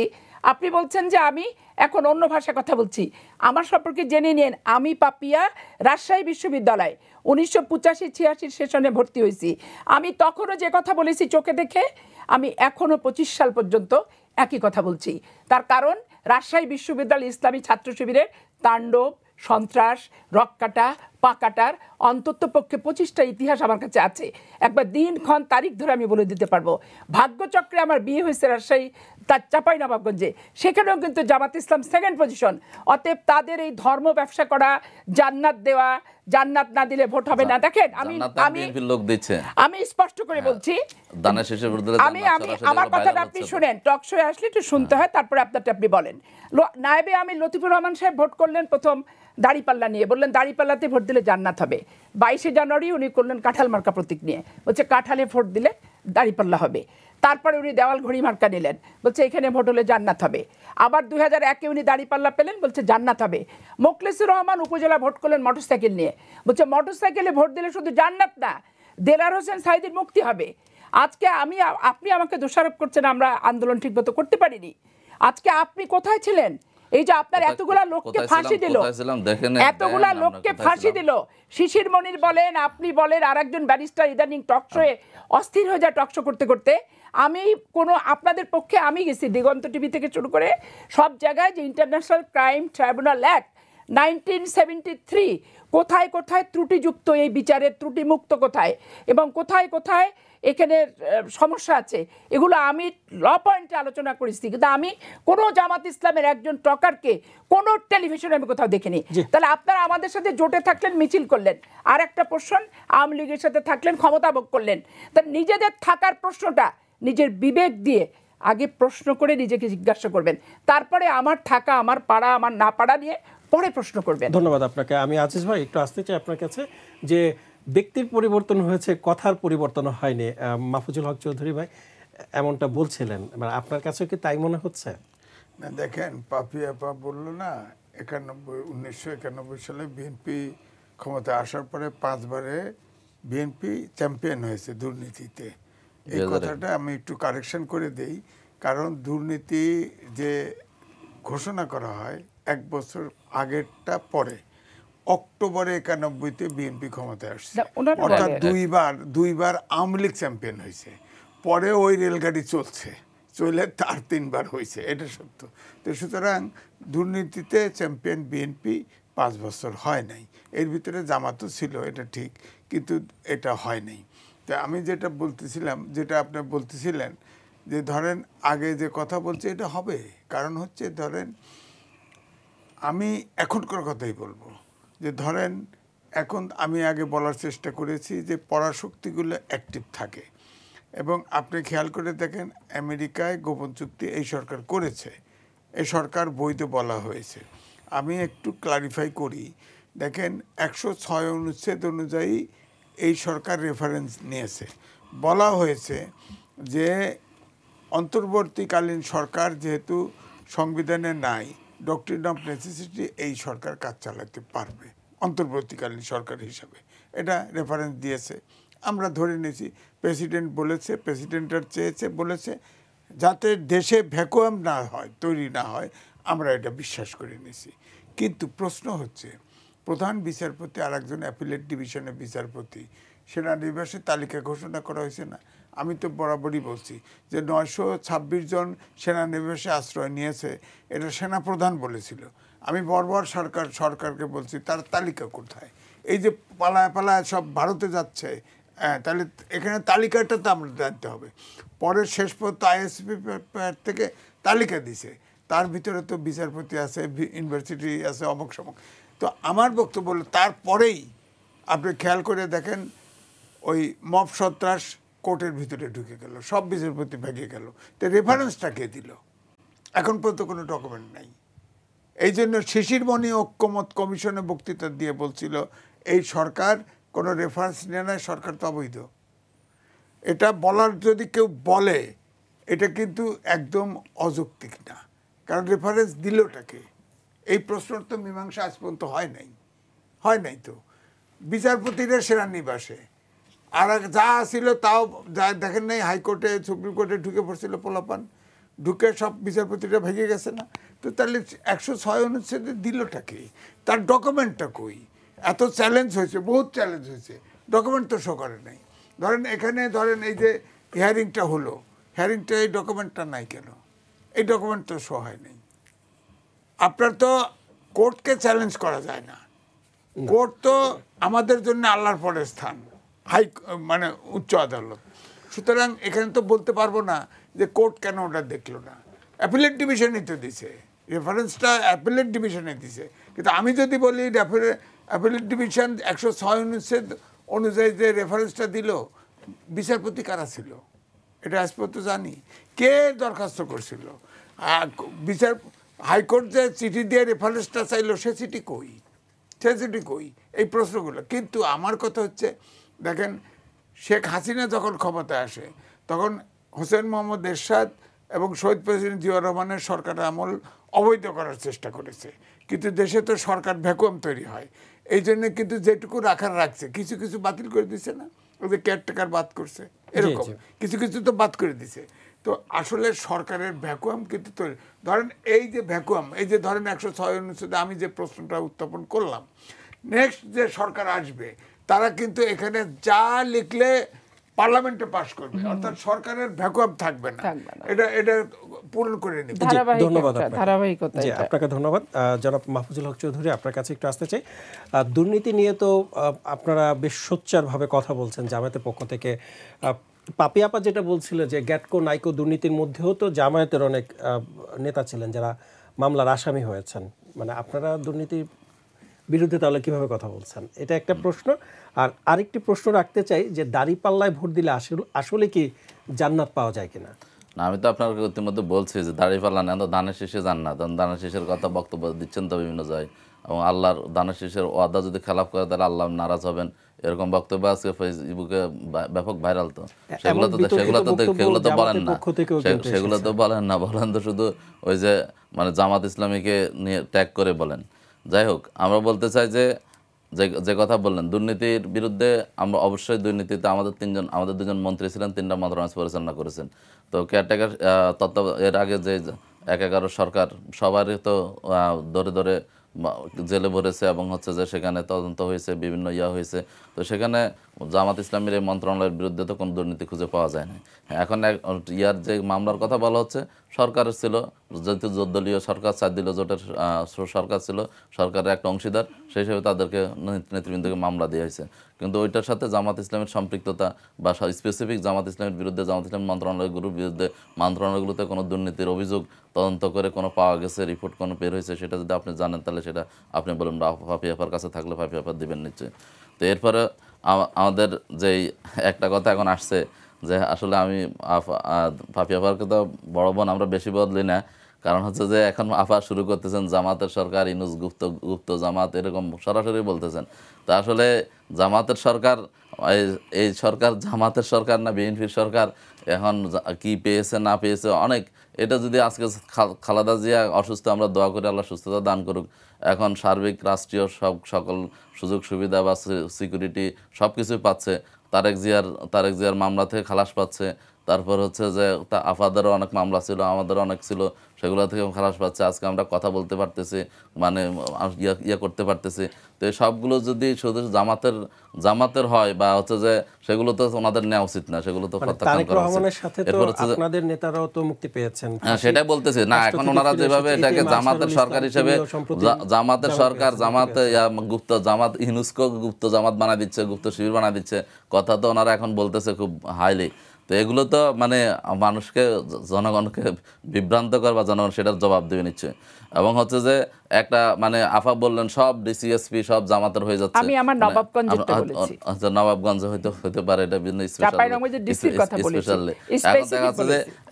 আপনি বলছেন যে আমি এখন অন্য ভাষায় কথা বলছি। আমার সম্পর্কে জেনে নিন, আমি পাপিয়া রাজশাহী বিশ্ববিদ্যালয় 1985-86 সেশনে ভর্তি হয়েছি। আমি তখনও যে কথা বলেছি চোখে দেখে, আমি এখনও 25 সাল পর্যন্ত একই কথা বলছি। তার কারণ রাজশাহী বিশ্ববিদ্যালয় ইসলামী ছাত্র শিবিরের তাণ্ডব, সন্ত্রাস, রক্কাটা, পাকাটার অন্তত পক্ষে 25টা ইতিহাস আমার কাছে আছে। একবার দিন ক্ষণ তারিখ ধরে আমি বলে দিতে পারবো। ভাগ্যচক্রে আমার বিয়ে হয়েছে রাজশাহী তার চাঁপাইনবাবগঞ্জে, সেখানেও কিন্তু জামাত ইসলাম 2nd পজিশন। অতএব তাদের এই ধর্ম ব্যবসা করা, জান্নাত দেওয়া, জান্নাত না দিলে ভোট হবে না। দেখেন আমি স্পষ্ট করে বলছি, আমি আমার কথাটা আপনি শুনেন, টক শোয়ে আসলে একটু শুনতে হয়, তারপরে আপনারটা আপনি বলেন। নায়েবে আমি লতিফুর রহমান সাহেব ভোট করলেন প্রথম দাড়িপাল্লা নিয়ে, বললেন দাড়িপাল্লাতে ভোট দিলে জান্নাত হবে। 22শে জানুয়ারি উনি করলেন কাঁঠাল মার্কা প্রতীক নিয়ে, বলছে কাঁঠালে ভোট দিলে দাঁড়িপাল্লা হবে। তারপরে উনি দেওয়াল ঘড়ি মার্কা নিলেন, বলছে এখানে ভোট হলে জান্নাত হবে। আবার 2001-এ উনি দাঁড়িপাল্লা পেলেন, বলছে জান্নাত হবে। মোখলেসুর রহমান উপজেলা ভোট করলেন মোটরসাইকেল নিয়ে, বলছে মোটরসাইকেলে ভোট দিলে শুধু জান্নাত না, দেলার হোসেন সাইদির মুক্তি হবে। আজকে আপনি আমাকে দোষারোপ করছেন আমরা আন্দোলন ঠিকমতো করতে পারিনি। আজকে আপনি কোথায় ছিলেন? এই যে আপনার এতগুলা লোককে ফাঁসি দিল, এতগুলা লোককে ফাঁসি দিল, শিশির মনির বলেন, আপনি বলেন, আর একজন ব্যারিস্টার ইদানিং টকশোয়ে অস্থির হয়ে যায় টকশো করতে করতে। আমি কোনো আপনাদের পক্ষে আমি গেছি দিগন্ত টিভি থেকে শুরু করে সব জায়গায়, যে ইন্টারন্যাশনাল ক্রাইম ট্রাইব্যুনাল অ্যাক্ট 1973 কোথায় কোথায় ত্রুটিযুক্ত, এই বিচারের ত্রুটিমুক্ত কোথায় এবং কোথায় কোথায় এখানে সমস্যা আছে, এগুলো আমি ল পয়েন্টে আলোচনা করেছি। কিন্তু আমি কোনো জামাত ইসলামের একজন টকারকে কোনো টেলিভিশনে আমি কোথাও দেখিনি। তাহলে আপনারা আমাদের সাথে জোটে থাকলেন, মিছিল করলেন, আর একটা প্রশ্ন আওয়ামী লীগের সাথে থাকলেন, ক্ষমতা ভোগ করলেন। তা নিজেদের থাকার প্রশ্নটা নিজের বিবেক দিয়ে আগে প্রশ্ন করে নিজেকে জিজ্ঞাসা করবেন, তারপরে আমার থাকা, আমার পাড়া, আমার না পাড়া নিয়ে পরে প্রশ্ন করবেন। ধন্যবাদ আপনাকে। আমি আজিজ ভাই একটু আসতে চাই আপনার কাছে, যে ব্যক্তির পরিবর্তন হয়েছে, কথার পরিবর্তন হয়নি। মাহফুজুল হক চৌধুরী ভাই এমনটা বলছিলেন, মানে আপনার কাছে কি তাই মনে হচ্ছে? না দেখেন, পাপি আপা বললো না 1991 সালে বিএনপি ক্ষমতায় আসার পরে 5 বারে বিএনপি চ্যাম্পিয়ন হয়েছে দুর্নীতিতে। এই কথাটা আমি একটু কারেকশন করে দেই, কারণ দুর্নীতি যে ঘোষণা করা হয় 1 বছর আগেরটা পরে, অক্টোবরে 91-তে বিএনপি ক্ষমতায় আসছে, অর্থাৎ দুইবার আওয়ামী লীগ চ্যাম্পিয়ন হয়েছে। পরে ওই রেলগাড়ি চলে তার 3 বার হয়েছে, এটা সত্য। তো সুতরাং দুর্নীতিতে চ্যাম্পিয়ন বিএনপি 5 বছর হয় নাই। এর ভিতরে জামাতও ছিল, এটা ঠিক, কিন্তু এটা হয় নাই। তো আমি যেটা বলতেছিলাম, যেটা আপনি বলতেছিলেন যে ধরেন আগে যে কথা বলছে এটা হবে, কারণ হচ্ছে ধরেন আমি এখনকার কথাই বলবো, যে ধরেন এখন আমি আগে বলার চেষ্টা করেছি যে পরাশক্তিগুলো অ্যাক্টিভ থাকে, এবং আপনি খেয়াল করে দেখেন আমেরিকায় গোপন চুক্তি এই সরকার করেছে, এই সরকার বৈধ বলা হয়েছে। আমি একটু ক্লারিফাই করি, দেখেন 106 অনুচ্ছেদ অনুযায়ী এই সরকার রেফারেন্স নিয়েছে, বলা হয়েছে যে অন্তর্বর্তীকালীন সরকার যেহেতু সংবিধানে নাই, ডক্ট্রিন অফ নেসেসিটি, এই সরকার কাজ চালাতে পারবে অন্তর্বর্তীকালীন সরকার হিসাবে, এটা রেফারেন্স দিয়েছে। আমরা ধরে নিয়েছি, প্রেসিডেন্ট বলেছে, প্রেসিডেন্টের চেয়েছে, বলেছে যাতে দেশে ভ্যাকুয়াম না হয়, তৈরি না হয়, আমরা এটা বিশ্বাস করে নিয়েছি। কিন্তু প্রশ্ন হচ্ছে প্রধান বিচারপতি আর একজন অ্যাপিলেট ডিভিশনের বিচারপতি সেনানিবাসে তালিকা ঘোষণা করা হয়েছে না? আমি তো বরাবরই বলছি যে 926 জন সেনানিবাসে আশ্রয় নিয়েছে, এটা সেনাপ্রধান বলেছিল। আমি বর্বর সরকারকে বলছি তার তালিকা কোথায়? এই যে পালায় পালায় সব ভারতে যাচ্ছে, তাহলে এখানে তালিকাটা তো আমরা জানতে হবে। পরে শেষ পর্যন্ত আইএসপি থেকে তালিকা দিছে, তার ভিতরে তো বিচারপতি আছে, ইউনিভার্সিটি আছে, অমুক সমক। তো আমার বক্তব্য হলো তারপরেই আপনি খেয়াল করে দেখেন ওই মব সন্ত্রাস কোর্টের ভিতরে ঢুকে গেল, সব বিচারপতি ভেঙে গেল। তো রেফারেন্সটা কে দিল? এখন পর্যন্ত কোনো ডকুমেন্ট নাই। এই জন্য শিশির মণি ঐক্যমত কমিশনে বক্তৃতা দিয়ে বলছিল এই সরকার কোনো রেফারেন্স নেয় না, সরকার তো অবৈধ। এটা বলার যদি কেউ বলে, এটা কিন্তু একদম অযৌক্তিক না, কারণ রেফারেন্স দিলটাকে, এই প্রশ্নর তো মীমাংসা আজ পর্যন্ত হয় নাই তো। বিচারপতিরা সেনানিবাসে, আর যা ছিল তাও যা দেখেন নাই, হাইকোর্টে সুপ্রিম কোর্টে ঢুকে পড়ছিল পোলাপান, ঢুকে সব বিচারপতিরা ভেঙে গেছে না? তো তাহলে 106 অনুচ্ছেদে দিলটাকে, তার ডকুমেন্টটা কই? এত চ্যালেঞ্জ হয়েছে, বহুত চ্যালেঞ্জ হয়েছে, ডকুমেন্ট তো শো করে নাই। ধরেন এখানে ধরেন এই যে হিয়ারিংটা হলো, হিয়ারিংটা এই ডকুমেন্টটা নাই কেন? এই ডকুমেন্ট তো শো হয় নাই। আপনার তো কোর্টকে চ্যালেঞ্জ করা যায় না, কোর্ট তো আমাদের জন্য আল্লাহর পরের স্থান, মানে উচ্চ আদালত। সুতরাং এখানে তো বলতে পারবো না যে কোর্ট কেন ওটা দেখলো না। অ্যাপিলেট ডিভিশনই তো দিছে, রেফারেন্সটা অ্যাপিলেট ডিভিশনে দিছে। কিন্তু আমি যদি বলি অ্যাপিলেট ডিভিশন 106 অনুচ্ছেদ অনুযায়ী যে রেফারেন্সটা দিল, বিচারপতি কারা ছিল এটা আজ পর্যন্ত জানি? কে দরখাস্ত করছিল? হাইকোর্ট যে চিঠি দিয়ে রেফারেন্সটা চাইলো, সে চিঠি কই? এই প্রশ্নগুলো। কিন্তু আমার কথা হচ্ছে, দেখেন শেখ হাসিনা যখন ক্ষমতায় আসে তখন হোসেন মোহাম্মদ এরশাদ এবং শহীদ প্রেসিডেন্ট জিয়াউর রহমানের সরকার আমল অবৈধ করার চেষ্টা করেছে, কিন্তু দেশে তো সরকার ভ্যাকুয়াম তৈরি হয়, এই জন্য কিন্তু যেটুকু রাখার রাখছে, কিছু কিছু বাতিল করে দিছে না, ওই যে কেয়ারটেকার বাদ করছে, এরকম কিছু কিছু তো বাদ করে দিছে। তো আসলে সরকারের ভ্যাকুয়াম কিন্তু তৈরি, ধরেন এই যে ভ্যাকুয়াম, এই যে ধরেন 106 অনুচ্ছেদে আমি যে প্রশ্নটা উত্থাপন করলাম, নেক্সট যে সরকার আসবে তারা কিন্তু এখানে যা লিখলে পার্লামেন্টে পাশ করবে, অর্থাৎ সরকারের ভ্যাকুয়াম থাকবে না, এটা পূরণ করে নেবে। ধন্যবাদ ধারাবাহিকতা। আপনাকে ধন্যবাদ। জনাব মাহফুজুল হক চৌধুরী, আপনার কাছে একটু আসতে চাই। দুর্নীতি নিয়ে তো আপনারা বেশ সোচ্চারভাবে কথা বলছেন জামায়াতের পক্ষ থেকে। পাপি আপা যেটা বলছিল যে গ্যাটকো নাইকো দুর্নীতির মধ্যেও তো জামায়াতের অনেক নেতা ছিলেন যারা মামলার আসামি হয়েছেন, মানে আপনারা দুর্নীতির বিরুদ্ধে তাহলে কিভাবে কথা বলছেন, এটা একটা প্রশ্ন। আর আরেকটি প্রশ্ন রাখতে চাই যে দাঁড়িপাল্লায় ভোট দিলে আসলে কি জান্নাত পাওয়া যায় কিনা? না, আমি তো আপনার ইতিমধ্যে বলছি যে দাঁড়িপাল্লা না, দানের শীষে জান্নাত, দানের শীষের কথা বক্তব্য দিচ্ছেন তো বিভিন্ন জায়গায়, এবং আল্লাহর দানের শীষের ওয়াদা যদি খেলাপ করে তাহলে আল্লাহ নারাজ হবেন, এরকম বক্তব্য আজকে ফেসবুকে ব্যাপক ভাইরাল। তো সেগুলো তো বলেন না, সেগুলো তো বলেন না, বলেন তো শুধু ওই যে মানে জামাত ইসলামীকে নিয়ে ট্যাগ করে বলেন। যাই হোক, আমরা বলতে চাই যে যে কথা বললেন দুর্নীতির বিরুদ্ধে, আমরা অবশ্যই দুর্নীতিতে আমাদের দুজন মন্ত্রী ছিলেন, 3টা মন্ত্রণালয় পরিচালনা করেছেন। তো কেয়ারটেকার এর আগে যে 11 সরকার সবারই তো ধরে ধরে জেলে ভরেছে, এবং হচ্ছে যে সেখানে তদন্ত হয়েছে, বিভিন্ন হয়েছে। তো সেখানে জামাত ইসলামের এই মন্ত্রণালয়ের বিরুদ্ধে তো কোনো দুর্নীতি খুঁজে পাওয়া যায় না। এখন যে মামলার কথা বলা হচ্ছে, সরকারের ছিল, যেহেতু দলীয় সরকার, 4 দলীয় জোটের সরকার ছিল, সরকারের একটা অংশীদার, সেই হিসেবে তাদেরকে নেতৃবৃন্দকে মামলা দেওয়া হয়েছে। কিন্তু ওইটার সাথে জামাত ইসলামের সম্পৃক্ততা বা স্পেসিফিক জামাত ইসলামের বিরুদ্ধে, জামাত ইসলাম মন্ত্রণালয়গুলোর বিরুদ্ধে, মন্ত্রণালয়গুলোতে কোনো দুর্নীতির অভিযোগ তদন্ত করে কোনো পাওয়া গেছে, রিপোর্ট কোনো বের হয়েছে, সেটা যদি আপনি জানেন তাহলে সেটা আপনি বলুন, ফাপি আপার কাছে থাকলে ফাপি আপা দেবেন নিশ্চয়ই। তো এরপরে আমাদের যেই একটা কথা এখন আসছে যে আসলে আমি ফাপি আপারকে তো বড় বোন, আমরা বেশি বদলি না, কারণ হচ্ছে যে এখন আফা শুরু করতেছেন জামাতের সরকার, ইনুস গুপ্ত জামাত, এরকম সরাসরি বলতেছেন। তা আসলে জামাতের সরকার, এই সরকার জামাতের সরকার না বিএনপির সরকার, এখন কি পেয়েছে না পেয়েছে অনেক, এটা যদি আজকে খালেদা জিয়া অসুস্থ, আমরা দোয়া করি আল্লাহ সুস্থতা দান করুক, এখন সার্বিক রাষ্ট্রীয় সকল সুযোগ সুবিধা বা সিকিউরিটি সব কিছুই পাচ্ছে, তারেক জিয়ার মামলা থেকে খালাস পাচ্ছে, তারপর হচ্ছে যে আফাদেরও অনেক মামলা ছিল, আমাদেরও অনেক ছিল, সেগুলো থেকে খালাস পাচ্ছে, আজকে আমরা কথা বলতে পারতেছি, মানে করতে পারতেছি। তো এই সবগুলো যদি শুধু জামাতের হয় বা হচ্ছে যে সেগুলো তো ওনাদের নেওয়া উচিত না, সেগুলো তো প্রত্যাখ্যান করা উচিত। আপনাদের নেতারাও তো মুক্তি পেয়েছেন, হ্যাঁ সেটাই বলতেছি না, এখন ওনারা যেভাবে এটাকে জামাতের সরকার হিসেবে, জামাতের সরকার, জামাত ইউনুসকো গুপ্ত জামাত বানায় দিচ্ছে, গুপ্ত শিবির বানায় দিচ্ছে, কথা তো ওনারা এখন বলতেছে খুব হাইলি। তো এগুলো তো মানে মানুষকে, জনগণকে বিভ্রান্তকর, বা জনগণ সেটার জবাব দেবে নিচ্ছে। এবং হচ্ছে যে একটা মানে আফা বললেন সব ডিসিএসপি সব জামাতের হয়ে যাচ্ছে, আমি আমার নবাবগঞ্জেরটা বলেছি, আচ্ছা নবাবগঞ্জ হতে পারে, এটা বিভিন্ন স্পেশালি।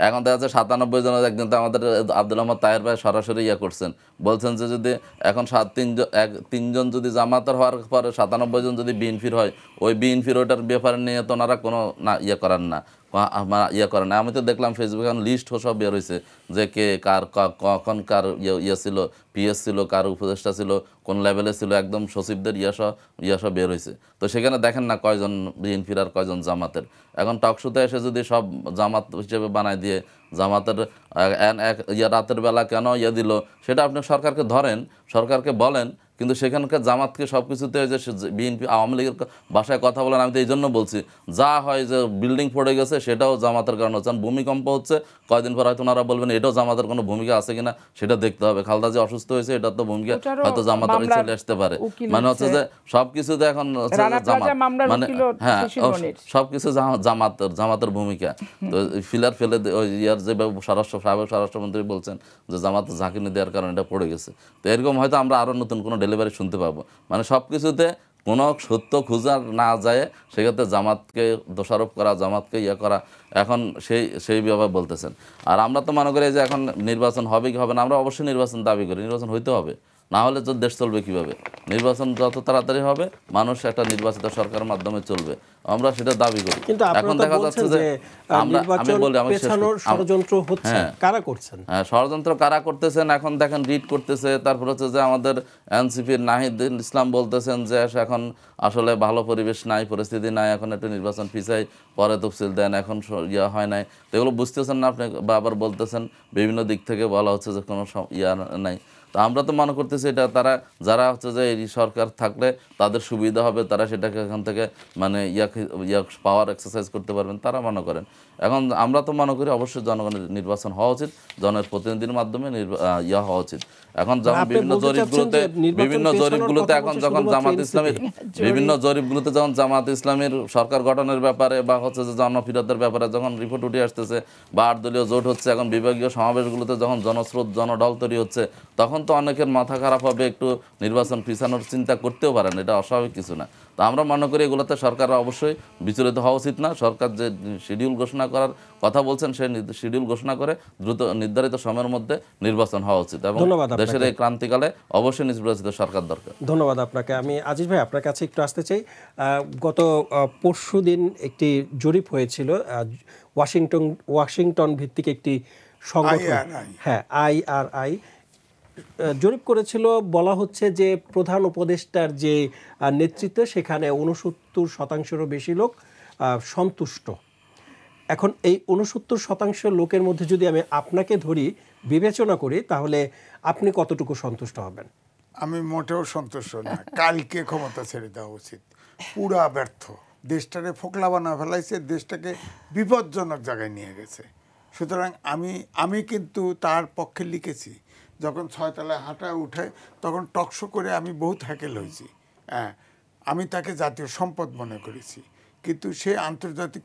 এখন দেখা যাচ্ছে 97 জন, একদিন তো আমাদের আব্দুল আহমদ তাহের ভাই সরাসরি করছেন, বলছেন যে যদি এখন 3জন যদি জামাতের হওয়ার পরে 97 জন যদি বিএনপির হয়, ওই বিএনপির ওইটার ব্যাপারে নিয়ে তো ওনারা কোনো না করেন না, করে না। আমি তো দেখলাম ফেসবুকে লিস্ট সব বের হয়েছে যে কে কার কখন কার ছিল, পিএস ছিল, কার উপদেষ্টা ছিল, কোন লেভেলে ছিল, একদম সচিবদের সব বের হয়েছে। তো সেখানে দেখেন না কয়জন বিএনপির আর কয়জন জামাতের। এখন টকশোতে এসে যদি সব জামাত হিসেবে বানায় দিয়ে জামাতের রাতের বেলা কেন দিল, সেটা আপনি সরকারকে ধরেন, সরকারকে বলেন, কিন্তু সেখানকার জামাতকে সব কিছুতে যে বিএনপি আওয়ামী লীগের ভাষায় কথা বলেন। আমি তো এই জন্য বলছি, যা হয় যে বিল্ডিং পড়ে গেছে সেটাও জামাতের কারণে হচ্ছে, ভূমিকম্প হচ্ছে কয়দিন পর হয়তো ওনারা বলবেন এটাও জামাতের কোনো ভূমিকা আছে কিনা সেটা দেখতে হবে। খালেদা যে অসুস্থ হয়েছে এটার তো ভূমিকা হয়তো জামাতের চলে আসতে পারে, মানে হচ্ছে যে সবকিছুতে এখন মানে হ্যাঁ সবকিছু জামাতের ভূমিকা। তো ফিলার ফেলে যে সাবেক স্বরাষ্ট্রমন্ত্রী বলছেন যে জামাত ঝাঁকিনি দেওয়ার কারণে এটা পড়ে গেছে। তো এরকম হয়তো আমরা আরও নতুন কোনো ডেলিভারি শুনতে পাবো, মানে সব কিছুতে কোনো সত্য খোঁজা না যায়, সেক্ষেত্রে জামাতকে দোষারোপ করা, জামাতকে করা, এখন সেই ব্যাপারে বলতেছেন। আর আমরা তো মনে করি যে এখন নির্বাচন হবে কি হবে না, আমরা অবশ্যই নির্বাচন দাবি করি, নির্বাচন হইতে হবে, না হলে তো দেশ চলবে কিভাবে? নির্বাচন যত তাড়াতাড়ি হবে মানুষ একটা নির্বাচিত সরকারের মাধ্যমে চলবে, আমরা সেটা দাবি করি। কিন্তু এখন আপনারা তো দেখা বলছেন যাচ্ছে যে যে নির্বাচন পেছানোর ষড়যন্ত্র হচ্ছে, কারা করছেন? ষড়যন্ত্র কারা করতেছেন এখন দেখেন, রিট করতেছে। তারপর হচ্ছে যে আমাদের এনসিপির নাহিদ ইসলাম বলতেছেন যে এখন আসলে ভালো পরিবেশ নাই, পরিস্থিতি নাই, এখন একটু নির্বাচন পিছাই, পরে তফসিল দেন, এখন ইয়া হয় নাই। তো এগুলো বুঝতেছেন না আপনি, বা আবার বলতেছেন বিভিন্ন দিক থেকে বলা হচ্ছে যে কোনো ইয়া নাই। তো আমরা তো মনে করতেছি এটা তারা যারা হচ্ছে যে এই সরকার থাকলে তাদের সুবিধা হবে, তারা সেটাকে এখান থেকে মানে পাওয়ার এক্সারসাইজ করতে পারবেন, তারা মনে করেন। এখন আমরা তো মনে করি অবশ্যই জনগণের নির্বাচন হওয়া উচিত, জনের প্রতিনিধির মাধ্যমে হওয়া উচিত। এখন যখন বিভিন্ন জরিপগুলোতে এখন যখন জামাত ইসলামের যখন জামাত ইসলামের সরকার গঠনের ব্যাপারে বা হচ্ছে যে জনফিরতের ব্যাপারে যখন রিপোর্ট উঠে আসতেছে বা 8 দলীয় জোট হচ্ছে, এখন বিভাগীয় সমাবেশগুলোতে যখন জনস্রোত জনঢল তৈরি হচ্ছে, তখন তো অনেকের মাথা খারাপ হবে, একটু নির্বাচন পিছানোর চিন্তা করতেও পারেন, এটা অস্বাভাবিক কিছু না। তো আমরা মনে করি এগুলোতে সরকার অবশ্যই বিচলিত হওয়া উচিত না। সরকার যে শিডিউল ঘোষণা করার কথা বলছেন সেই শিডিউল ঘোষণা করে দ্রুত নির্ধারিত সময়ের মধ্যে নির্বাচন হওয়া উচিত এবং দেশের এই ক্রান্তিকালে অবশ্যই নির্বাচিত সরকার দরকার। ধন্যবাদ আপনাকে। আমি আজিজ ভাই আপনার কাছে একটু আসতে চাই। গত পরশুদিন একটি জরিপ হয়েছিল, ওয়াশিংটন ভিত্তিক একটি সংগঠন, হ্যাঁ IRI জরিপ করেছিল। বলা হচ্ছে যে প্রধান উপদেষ্টার যে নেতৃত্বে সেখানে 69% বেশি লোক সন্তুষ্ট। এখন এই 69% লোকের মধ্যে যদি আমি আপনাকে ধরি, বিবেচনা করি, তাহলে আপনি কতটুকু সন্তুষ্ট হবেন? আমি মোটেও সন্তুষ্ট না। কালকে ক্ষমতা ছেড়ে দেওয়া উচিত। পুরা ব্যর্থ, দেশটাকে ফোকলা বানা ফেলাইছে, দেশটাকে বিপজ্জনক জায়গায় নিয়ে গেছে। সুতরাং আমি কিন্তু তার পক্ষে লিখেছি। যখন 6 তলায় হাঁটা উঠে তখন টকশো করে আমি বহুত হ্যাকেল হয়েছি। হ্যাঁ, আমি তাকে জাতীয় সম্পদ মনে করেছি, কিন্তু সে আন্তর্জাতিক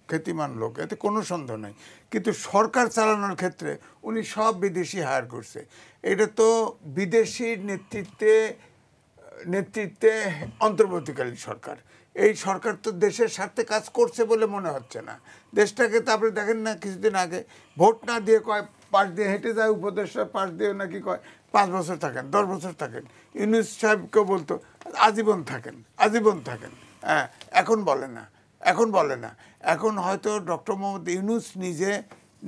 খ্যাতিমান লোক, এতে কোনো সন্দেহ নাই। কিন্তু সরকার চালানোর ক্ষেত্রে উনি সব বিদেশি হায়ার করছে। এটা তো বিদেশির নেতৃত্বে অন্তর্বর্তীকালীন সরকার। এই সরকার তো দেশের স্বার্থে কাজ করছে বলে মনে হচ্ছে না। দেশটাকে তারপরে দেখেন না, কিছুদিন আগে ভোট না দিয়ে কয় পাশ দিয়ে হেঁটে যায় উপদেষ্টা, পাশ দিয়ে নাকি কয় 5 বছর থাকেন, 10 বছর থাকেন। ইউনূস সাহেবকে বলতো আজীবন থাকেন, আজীবন থাকেন। হ্যাঁ, এখন বলে না। এখন হয়তো ডক্টর মোহাম্মদ ইউনূস নিজে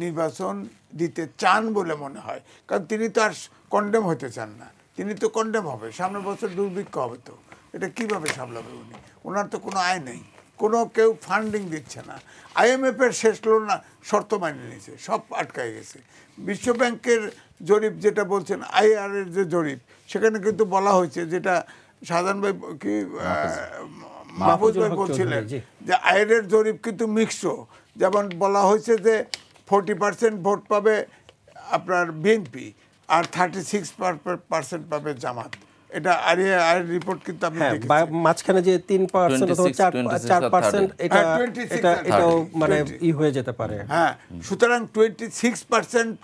নির্বাচন দিতে চান বলে মনে হয়, কারণ তিনি তো আর কন্ডেম হতে চান না। তিনি তো কন্ডেম হবে, সামনের বছর দুর্ভিক্ষ হবে, তো এটা কিভাবে সামলাবে উনি? ওনার তো কোনো আয় নেই, কেউ ফান্ডিং দিচ্ছে না। IMF-এর শেষ লোন শর্ত মানিয়ে নিয়েছে, সব আটকায় গেছে। বিশ্বব্যাংকের জরিপ যেটা বলছেন, IR-এর যে জরিপ, সেখানে কিন্তু বলা হয়েছে, যেটা শাহজাহান ভাই কি মাহফুজ ভাই বলছিলেন, যে আয়ের জরিপ কিন্তু মিক্সড। যেমন বলা হয়েছে যে 40% ভোট পাবে আপনার বিএনপি আর 36% পাবে জামাত। এটা আয়ের রিপোর্ট কিন্তু আপনি দেখেছেন। মাঝখানে যে 3% অথবা 4% এটাও মানে হয়ে যেতে পারে। হ্যাঁ, সুতরাং 26%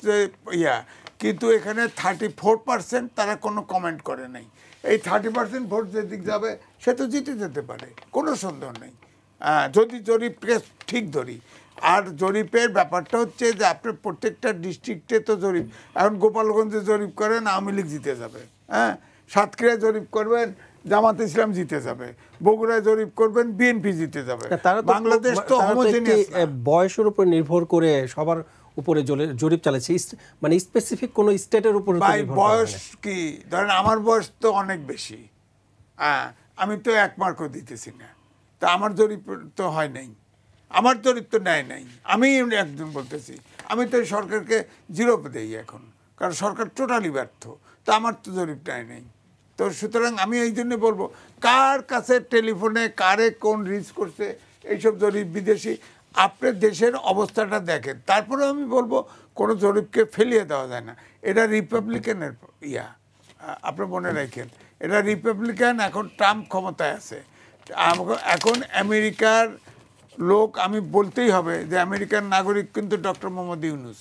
কিন্তু এখানে 34% তারা কোনো কমেন্ট করে নাই। এই 30% ভোট যেদিক যাবে সে তো জিতে যেতে পারে, কোনো সন্দেহ নেই, যদি জরিপকে ঠিক ধরি। আর জরিপের ব্যাপারটা হচ্ছে যে আপনি প্রত্যেকটা ডিস্ট্রিক্টে তো জরিপ, এখন গোপালগঞ্জে জরিপ করেন আওয়ামী লীগ জিতে যাবে, হ্যাঁ, সাতক্ষীরায় জরিপ করবেন জামাত ইসলাম জিতে যাবে, বগুড়ায় জরিপ করবেন বিএনপি জিতে যাবে। বাংলাদেশ তো হোমোজেনিয়াস না। বয়সের উপর নির্ভর করে সবার উপরে জরিপ চালাচ্ছে, মানে স্পেসিফিক কোন স্টেটের উপর বয়স কি? ধরেন আমার বয়স তো অনেক বেশি, আমি তো 1 মার্কও দিতেছি না, তা আমার জরিপ তো হয় নাই, আমার জরিপ তো নেয় নাই। আমি একজন বলতেছি, আমি তো সরকারকে 0 দেই এখন, কারণ সরকার টোটালি ব্যর্থ, তা আমার তো জরিপ নেয় নাই। তো সুতরাং আমি এই জন্য বলবো, কার কাছে টেলিফোনে কারে কোন রিচ করছে এইসব জরিপ বিদেশি, আপনার দেশের অবস্থাটা দেখেন, তারপরে আমি বলবো কোনো জরিপকে ফেলিয়ে দেওয়া যায় না। এটা রিপাবলিকানের আপনি মনে রাখেন, এটা রিপাবলিকান, এখন ট্রাম্প ক্ষমতায় আছে। এখন আমেরিকার লোক, আমি বলতেই হবে যে আমেরিকান নাগরিক কিন্তু ডক্টর মোহাম্মদ ইউনূস,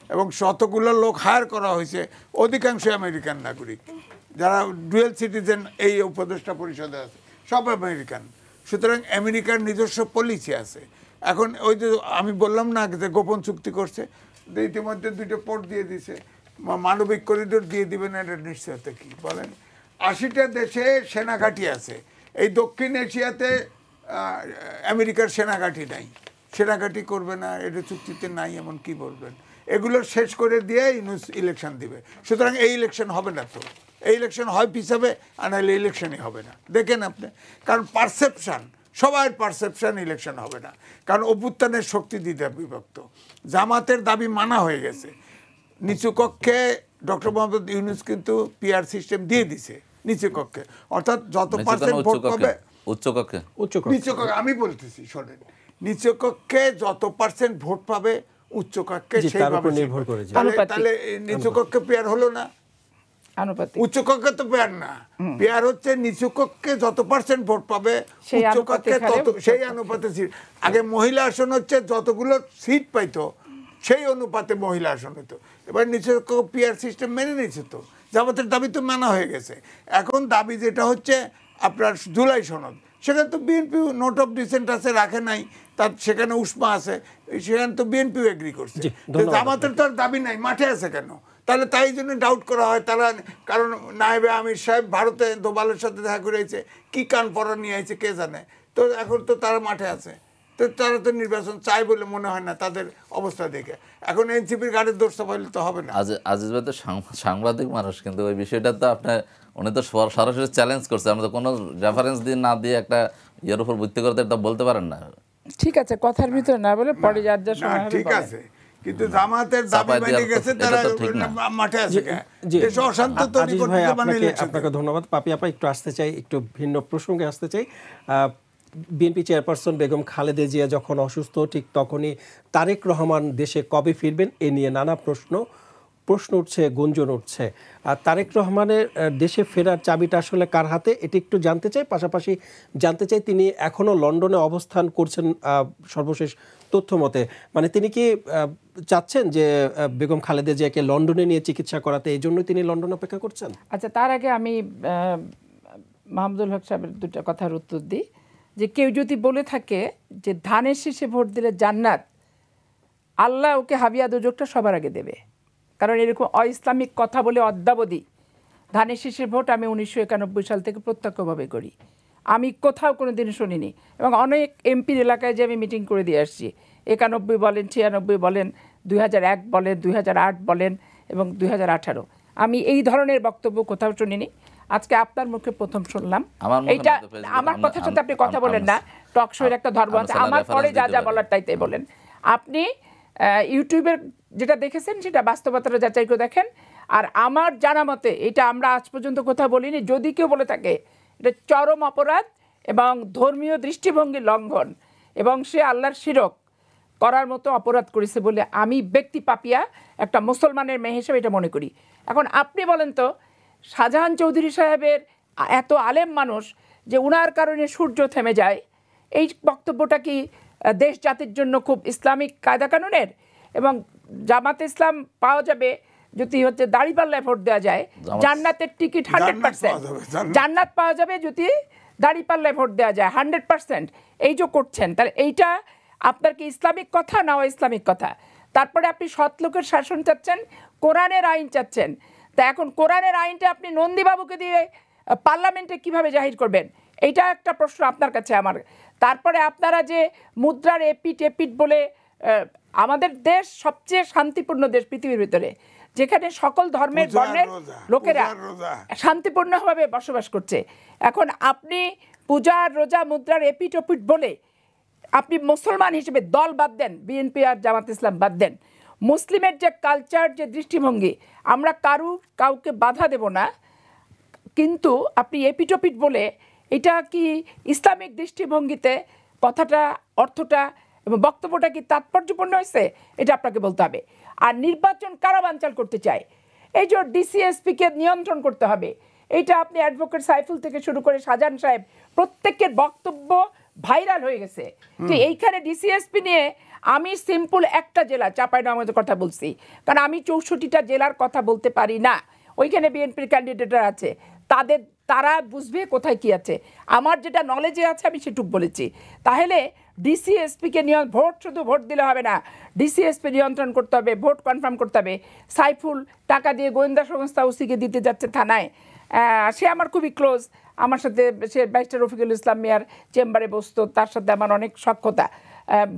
এবং শতগুলো লোক হায়ার করা হয়েছে, অধিকাংশ আমেরিকান নাগরিক, যারা ডুয়েল সিটিজেন এই উপদেষ্টা পরিষদে আছে সব আমেরিকান। সুতরাং আমেরিকার নিজস্ব পলিসি আছে। এখন ওই যে আমি বললাম না যে গোপন চুক্তি করছে, ইতিমধ্যে 2টা পোর্ট দিয়ে দিছে, মানবিক করিডোর দিয়ে দিবেন, এটা নিশ্চয়তা কি বলেন? 80টা দেশে সেনাঘাঁটি আছে, এই দক্ষিণ এশিয়াতে আমেরিকার সেনাঘাঁটি নাই, সেনাঘাঁটি করবে না, এটা চুক্তিতে নাই, এমন কি বলবেন? এগুলো শেষ করে দিয়ে ইউনূস ইলেকশন দিবে। সুতরাং এই ইলেকশন হবে না, তো এই ইলেকশন হয় পিছাবে, আর নাহলে ইলেকশনই হবে না। দেখেন আপনি, কারণ পারসেপশন, সবার পারসেপশন ইলেকশন হবে না, কারণ অভ্যুত্থানের শক্তি দ্বিধা বিভক্ত। জামাতের দাবি মানা হয়ে গেছে, নিচু কক্ষে ডক্টর মোহাম্মদ ইউনূস কিন্তু পিআর সিস্টেম দিয়ে দিছে নিচু কক্ষে, অর্থাৎ যত পার্সেন্ট ভোট পাবে উচ্চ কক্ষে, নিচু কক্ষে আমি বলতেছি শোনেন, নিচু কক্ষে যত পার্সেন্ট ভোট পাবে উচ্চ কক্ষে সেইভাবে নির্ভর করে। তাহলে নিচু কক্ষে পেয়ার হলো না, উচ্চ কক্ষে তো পেয়ার না, পেয়ার হচ্ছে নিচু কক্ষে যত পার্সেন্ট ভোট পাবে উচ্চ কক্ষে তত, সেই অনুপাতে সিট। আগে মহিলা আসন হচ্ছে যতগুলো সিট পাইতো সেই অনুপাতে মহিলা আসন হতো, এবার নিচু কক্ষ পিআর সিস্টেম মেনে নিচ্ছে, তো জামাতের দাবি তো মানা হয়ে গেছে। এখন দাবি যেটা হচ্ছে আপনার জুলাই সনদ, সেখানে তো বিএনপি নোট অফ ডিসেন্ট আছে, রাখে নাই, তার সেখানে উষ্মা আছে, সেখানে তো বিএনপিও এগ্রি করছে। জামাতের তো আর দাবি নাই, মাঠে আছে কেন? তাহলে তাই জন্য ডাউট করা হয় তারা, কারণ নায়েবে আমির সাহেব ভারতে দোভালের সাথে দেখা করে আইছে, কি কান পড়া নিয়ে আইছে কে জানে, তো এখন তো তারা মাঠে আছে, তো তারা তো নির্বাচন চাই বলে মনে হয় না তাদের অবস্থা দেখে। এখন এনসিপির গাড়ির দোষ পাইলে তো হবে না। আজিজ ভাই তো সাংবাদিক মানুষ, কিন্তু ওই বিষয়টা তো আপনার উনি তো সরাসরি চ্যালেঞ্জ করছে, আমরা তো কোনো রেফারেন্স দিয়ে না দিয়ে একটা ইয়ের উপর ভিত্তি করে এটা বলতে পারেন না। ঠিক আছে, কথার ভিতরে না বলে পরে যার যা সময় হবে ঠিক আছে, কিন্তু জামাতের দাবি মেনে গেছে, তারা মাঠে আছে। দেশ অশান্ত তৈরি করতে মানে আপনাকে ধন্যবাদ। পাপি আপা, একটু আসতে চাই, একটু ভিন্ন প্রসঙ্গে আসতে চাই। বিএনপি চেয়ারপারসন বেগম খালেদা জিয়া যখন অসুস্থ, ঠিক তখনই তারেক রহমান দেশে কবে ফিরবেন এ নিয়ে নানা প্রশ্ন উঠছে, গুঞ্জন উঠছে। আর তারেক রহমানের দেশে ফেরার চাবিটা আসলে কার হাতে, এটি একটু জানতে চাই। পাশাপাশি জানতে চাই তিনি এখনও লন্ডনে অবস্থান করছেন সর্বশেষ তথ্য মতে, মানে তিনি কি চাচ্ছেন যে বেগম খালেদা জিয়াকে লন্ডনে নিয়ে চিকিৎসা করাতে, এই জন্যই তিনি লন্ডন অপেক্ষা করছেন? আচ্ছা, তার আগে আমি মাহমুদুল হক সাহেবের দুটো কথার উত্তর দিই, যে কেউ যদি বলে থাকে যে ধানের শীষে ভোট দিলে জান্নাত, আল্লাহ ওকে হাবিয়া দুজকটা সবার আগে দেবে, কারণ এরকম অইসলামিক কথা বলে অদ্যাবধি ধানের শীষের ভোট আমি 1991 সাল থেকে প্রত্যক্ষভাবে করি, আমি কোথাও কোনো দিন শুনিনি। এবং অনেক এমপির এলাকায় যে আমি মিটিং করে দিয়ে আসছি, 91 বলেন, 96 বলেন, 2001 বলেন, 2008 বলেন এবং 2018, আমি এই ধরনের বক্তব্য কোথাও শুনিনি। আজকে আপনার মুখে প্রথম শুনলাম। এইটা আমার কথার সাথে আপনি কথা বলেন না, টক শোয়ের একটা ধর্ম আছে, আমার পরে যা যা বলার তাই তাই বলেন। আপনি ইউটিউবের যেটা দেখেছেন সেটা বাস্তবতাটা যাচাই করে দেখেন। আর আমার জানা মতে এটা আমরা আজ পর্যন্ত কোথাও বলিনি, যদি কেউ বলে থাকে এটা চরম অপরাধ এবং ধর্মীয় দৃষ্টিভঙ্গি লঙ্ঘন, এবং সে আল্লাহর শিরক করার মতো অপরাধ করেছে বলে আমি ব্যক্তি পাপিয়া একটা মুসলমানের মেয়ে হিসেবে এটা মনে করি। এখন আপনি বলেন তো, শাহজাহান চৌধুরী সাহেবের এত আলেম মানুষ যে উনার কারণে সূর্য থেমে যায়, এই বক্তব্যটা কি দেশ জাতির জন্য খুব ইসলামিক কায়দা কানুনের? এবং জামাতে ইসলাম পাওয়া যাবে যদি হচ্ছে দাড়িপাল্লায় ভোট দেওয়া যায়, জান্নাতের টিকিট 100%, জান্নাত পাওয়া যাবে যদি দাড়িপাল্লায় ভোট দেওয়া যায় 100%। এই যে করছেন, তাহলে এইটা আপনার কি ইসলামিক কথা না ইসলামিক কথা? তারপরে আপনি সৎ লোকের শাসন চাচ্ছেন, কোরআনের আইন চাচ্ছেন, তা এখন কোরআনের আইনটা আপনি নন্দীবাবুকে দিয়ে পার্লামেন্টে কিভাবে জাহির করবেন? এইটা একটা প্রশ্ন আপনার কাছে আমার। তারপরে আপনারা যে মুদ্রার এপিট বলে, আমাদের দেশ সবচেয়ে শান্তিপূর্ণ দেশ পৃথিবীর ভিতরে, যেখানে সকল ধর্মের বর্ণের লোকেরা শান্তিপূর্ণভাবে বসবাস করছে। এখন আপনি পূজা, রোজা, মুদ্রার এপিট বলে আপনি মুসলমান হিসেবে দল বাদ দেন, বিএনপি আর জামাত ইসলাম বাদ দেন, মুসলিমের যে কালচার, যে দৃষ্টিভঙ্গি, আমরা কাউকে বাধা দেব না, কিন্তু আপনি এপিট বলে এটা কি ইসলামিক দৃষ্টিভঙ্গিতে কথাটা, অর্থটা এবং বক্তব্যটা কি তাৎপর্যপূর্ণ হয়েছে? এটা আপনাকে বলতে হবে। আর নির্বাচন কারা বানচাল করতে চায়, এই যে ডিসিএসপিকে নিয়ন্ত্রণ করতে হবে, এইটা আপনি অ্যাডভোকেট সাইফুল থেকে শুরু করে শাহজাহান সাহেব প্রত্যেকের বক্তব্য ভাইরাল হয়ে গেছে। তো এইখানে ডিসিএসপি নিয়ে আমি সিম্পল একটা জেলা চাঁপাইনবাবগঞ্জের কথা বলছি, কারণ আমি 64টা জেলার কথা বলতে পারি না। ওইখানে বিএনপির ক্যান্ডিডেটরা আছে, তারা বুঝবে কোথায় কি আছে। আমার যেটা নলেজে আছে আমি সেটুক বলেছি। তাহলে ডিসিএসপিকে ভোট শুধু ভোট দিলে হবে না, ডিসিএসপি নিয়ন্ত্রণ করতে হবে, ভোট কনফার্ম করতে হবে। সাইফুল টাকা দিয়ে গোয়েন্দা সংস্থা ওসিকে দিতে যাচ্ছে থানায়, সে আমার খুবই ক্লোজ, আমার সাথে সে ব্যারিস্টার রফিকুল ইসলাম মিয়ার চেম্বারে বসতো, তার সাথে আমার অনেক সখ্যতা,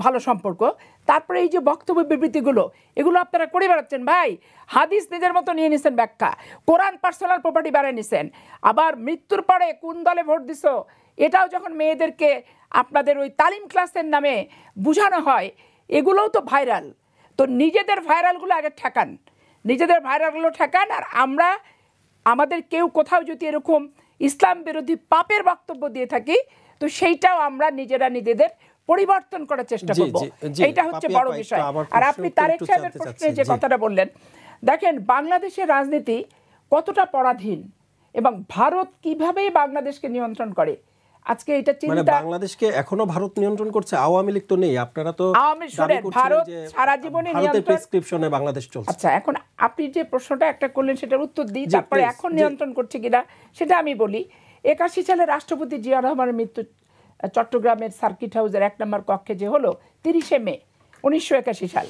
ভালো সম্পর্ক। তারপরে এই যে বক্তব্য বিবৃতিগুলো, এগুলো আপনারা করে বেড়াচ্ছেন ভাই। হাদিস নিজের মতো নিয়ে নিছেন ব্যাখ্যা, কোরআন পার্সোনাল প্রপার্টি বাড়িয়ে নিছেন, আবার মৃত্যুর পরে কোন দলে ভোট দিছো এটাও যখন মেয়েদেরকে আপনাদের ওই তালিম ক্লাসের নামে বোঝানো হয়, এগুলোও তো ভাইরাল। তো নিজেদের ভাইরালগুলো আগে ঠেকান, নিজেদের ভাইরালগুলো ঠেকান। আর আমরা আমাদের কেউ কোথাও যদি এরকম ইসলাম বিরোধী পাপের বক্তব্য দিয়ে থাকি, তো সেইটাও আমরা নিজেরা নিজেদের পরিবর্তন করার চেষ্টা করব। এইটা হচ্ছে বড় বিষয়। আর আপনি তারেক সাহেবের প্রশ্নে যে কথাটা বললেন, দেখেন বাংলাদেশের রাজনীতি কতটা পরাধীন এবং ভারত কিভাবে বাংলাদেশকে নিয়ন্ত্রণ করে, আজকে এটা চিন্তা। বাংলাদেশকে এখনো ভারত নিয়ন্ত্রণ করছে, আওয়ামী লীগ তো নেই। আপনারা তো ভারত সারা জীবনে প্রেসক্রিপশনে বাংলাদেশ চলছে। আচ্ছা, এখন আপনি যে প্রশ্নটা একটা করলেন সেটার উত্তর দিই, তারপরে এখন নিয়ন্ত্রণ করছে কিনা সেটা আমি বলি। 81 সালে রাষ্ট্রপতি জিয়া রহমানের মৃত্যু চট্টগ্রামের সার্কিট হাউসের 1 নম্বর কক্ষে যে হলো 30 মে 1981 সাল।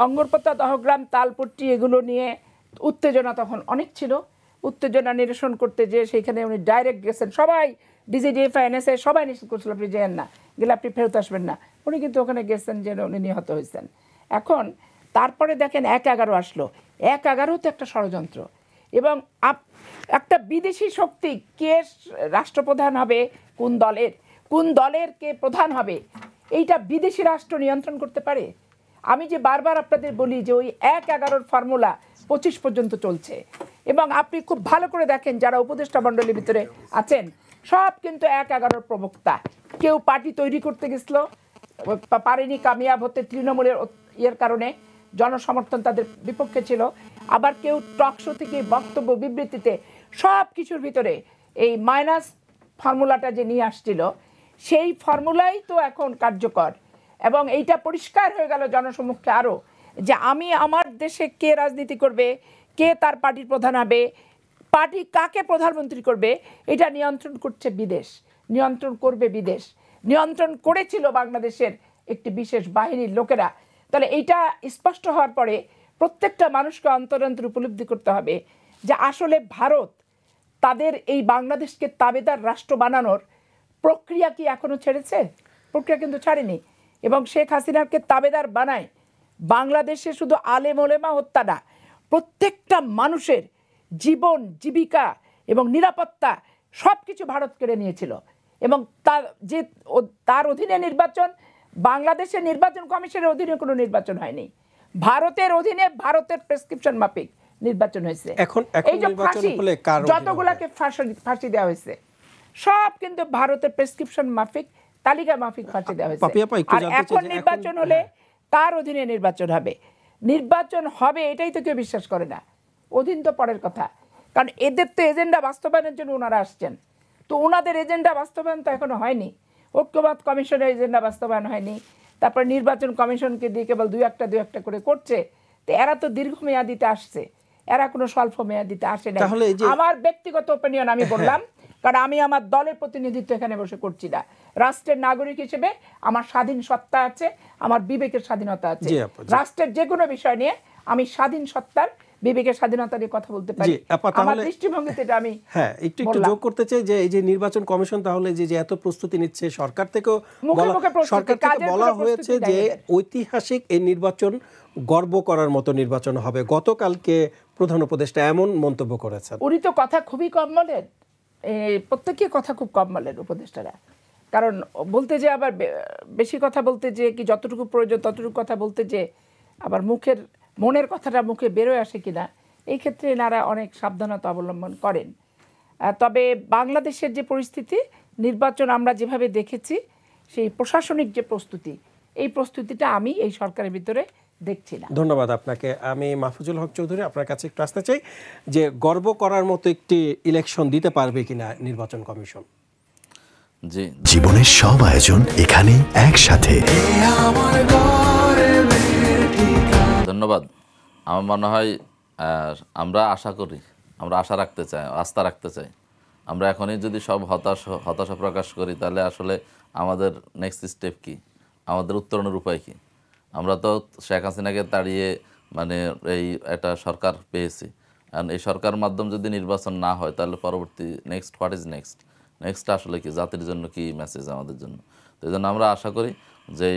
অঙ্গরপোতা, দহগ্রাম, তালপট্টি এগুলো নিয়ে উত্তেজনা তখন অনেক ছিল। উত্তেজনা নিরসন করতে যে সেইখানে উনি ডাইরেক্ট গেছেন, সবাই ডিজিডিএফআই, এনএসএ সবাই নিষেধ করছিল আপনি যেন না, গেলে আপনি ফেরত আসবেন না। উনি কিন্তু ওখানে গেছেন, যে উনি নিহত হয়েছেন। এখন তারপরে দেখেন 1/11 আসলো। 1/11 তো একটা ষড়যন্ত্র, এবং একটা বিদেশি শক্তি কে রাষ্ট্রপ্রধান হবে, কোন দলের কে প্রধান হবে, এইটা বিদেশি রাষ্ট্র নিয়ন্ত্রণ করতে পারে। আমি যে বারবার আপনাদের বলি যে ওই 1/11 ফর্মুলা 25 পর্যন্ত চলছে, এবং আপনি খুব ভালো করে দেখেন যারা উপদেষ্টা মণ্ডলীর ভিতরে আছেন সব কিন্তু 1/11 প্রবক্তা। কেউ পার্টি তৈরি করতে গেছিল, পারেনি কামিয়াব হতে, তৃণমূলের ইয়ের কারণে জনসমর্থন তাদের বিপক্ষে ছিল। আবার কেউ টক শো থেকে বক্তব্য বিবৃতিতে সব কিছুর ভিতরে এই মাইনাস ফর্মুলাটা যে নিয়ে আসছিল, সেই ফর্মুলাই তো এখন কার্যকর। এবং এইটা পরিষ্কার হয়ে গেল জনসমক্ষে আরও, যে আমি আমার দেশে কে রাজনীতি করবে, কে তার পার্টির প্রধান হবে, পার্টি কাকে প্রধানমন্ত্রী করবে, এটা নিয়ন্ত্রণ করছে বিদেশ, নিয়ন্ত্রণ করবে বিদেশ, নিয়ন্ত্রণ করেছিল বাংলাদেশের একটি বিশেষ বাহিনীর লোকেরা। তাহলে এইটা স্পষ্ট হওয়ার পরে প্রত্যেকটা মানুষকে অন্তর উপলব্ধি করতে হবে যে আসলে ভারত তাদের এই বাংলাদেশকে তাবেদার রাষ্ট্র বানানোর প্রক্রিয়া কি এখনো ছেড়েছে? প্রক্রিয়া কিন্তু ছাড়েনি। এবং শেখ হাসিনাকে তাবেদার বানায় বাংলাদেশে শুধু আলেম ওলেমা হত্যা না, প্রত্যেকটা মানুষের জীবন, জীবিকা এবং নিরাপত্তা সব কিছু ভারত কেড়ে নিয়েছিল। এবং তার অধীনে নির্বাচন, বাংলাদেশের নির্বাচন কমিশনের অধীনে কোনো নির্বাচন হয়নি, ভারতের অধীনে ভারতের প্রেসক্রিপশন মাফিক নির্বাচন হয়েছে। এই যে ফাঁসি, যতগুলাকে ফাঁসি দেওয়া হয়েছে সব কিন্তু ভারতের প্রেসক্রিপশন মাফিক, তালিকা মাফিক ফাঁসি দেওয়া হয়েছে। আর এখন নির্বাচন হলে কার অধীনে নির্বাচন হবে? নির্বাচন হবে এটাই তো কেউ বিশ্বাস করে না। অধীন তো পরের কথা, কারণ এদের তো এজেন্ডা বাস্তবায়নের জন্য ওনারা আসছেন, তো ওনাদের এজেন্ডা বাস্তবায়ন তো এখনো হয়নি। ঐক্যবাদ কমিশনের এজেন্ডা বাস্তবায়ন হয়নি, তারপর নির্বাচন কমিশনকে দিয়ে কেবল দুই একটা করে করছে। তো এরা তো দীর্ঘমেয়াদিতে আসছে, এরা কোনো স্বল্প মেয়াদিতে আসে না। আমার ব্যক্তিগত ওপিনিয়ন আমি বললাম, কারণ আমি আমার দলের প্রতিনিধিত্ব এখানে বসে করছি না। রাষ্ট্রের নাগরিক হিসেবে আমার স্বাধীন সত্তা আছে, আমার বিবেকের স্বাধীনতা আছে। রাষ্ট্রের যে কোনো বিষয় নিয়ে আমি স্বাধীন সত্তার, বিবেকের স্বাধীনতা নিয়ে কথা বলতে পারি। আমার দৃষ্টিভঙ্গিতে আমি একটু যোগ করতে চাই যে এই যে নির্বাচন কমিশন তাহলে যে এত প্রস্তুতি নিচ্ছে, সরকার থেকে বলা হয়েছে যে ঐতিহাসিক এই নির্বাচন গর্ব করার মতো নির্বাচন হবে। গতকালকে প্রধান উপদেষ্টা এমন মন্তব্য করেছেন। উনি তো কথা খুবই কম বলেন, প্রত্যেকে কথা খুব কম বলেন উপদেষ্টারা। কারণ বলতে যে আবার বেশি কথা বলতে যে কি যতটুকু প্রয়োজন ততটুকু কথা বলতে যে আবার মনের কথাটা মুখে বেরোয় আসে কিনা, এই ক্ষেত্রে এনারা অনেক সাবধানতা অবলম্বন করেন। তবে বাংলাদেশের যে পরিস্থিতি, নির্বাচন আমরা যেভাবে দেখেছি, সেই প্রশাসনিক যে প্রস্তুতি, এই প্রস্তুতিটা আমি এই সরকারের ভিতরে দেখছি না। ধন্যবাদ আপনাকে। আমি মাহফুজুল হক চৌধুরী আপনার কাছে একটু আসতে চাই যে গর্ব করার মতো একটি ইলেকশন দিতে পারবে কিনা নির্বাচন কমিশন? জি, জীবনের সব আয়োজন এখানে একসাথে। ধন্যবাদ। আমার মনে হয় আমরা আশা করি, আমরা আশা রাখতে চাই, আস্থা রাখতে চাই। আমরা এখনই যদি সব হতাশা প্রকাশ করি তাহলে আসলে আমাদের নেক্সট স্টেপ কি, আমাদের উত্তরণের উপায় কি? আমরা তো শেখ হাসিনাকে তাড়িয়ে মানে এই একটা সরকার পেয়েছি, কারণ এই সরকার মাধ্যম যদি নির্বাচন না হয় তাহলে পরবর্তী নেক্সট হোয়াট ইজ নেক্সট আসলে কি, জাতির জন্য কি মেসেজ আমাদের জন্য? তো এই জন্য আমরা আশা করি যে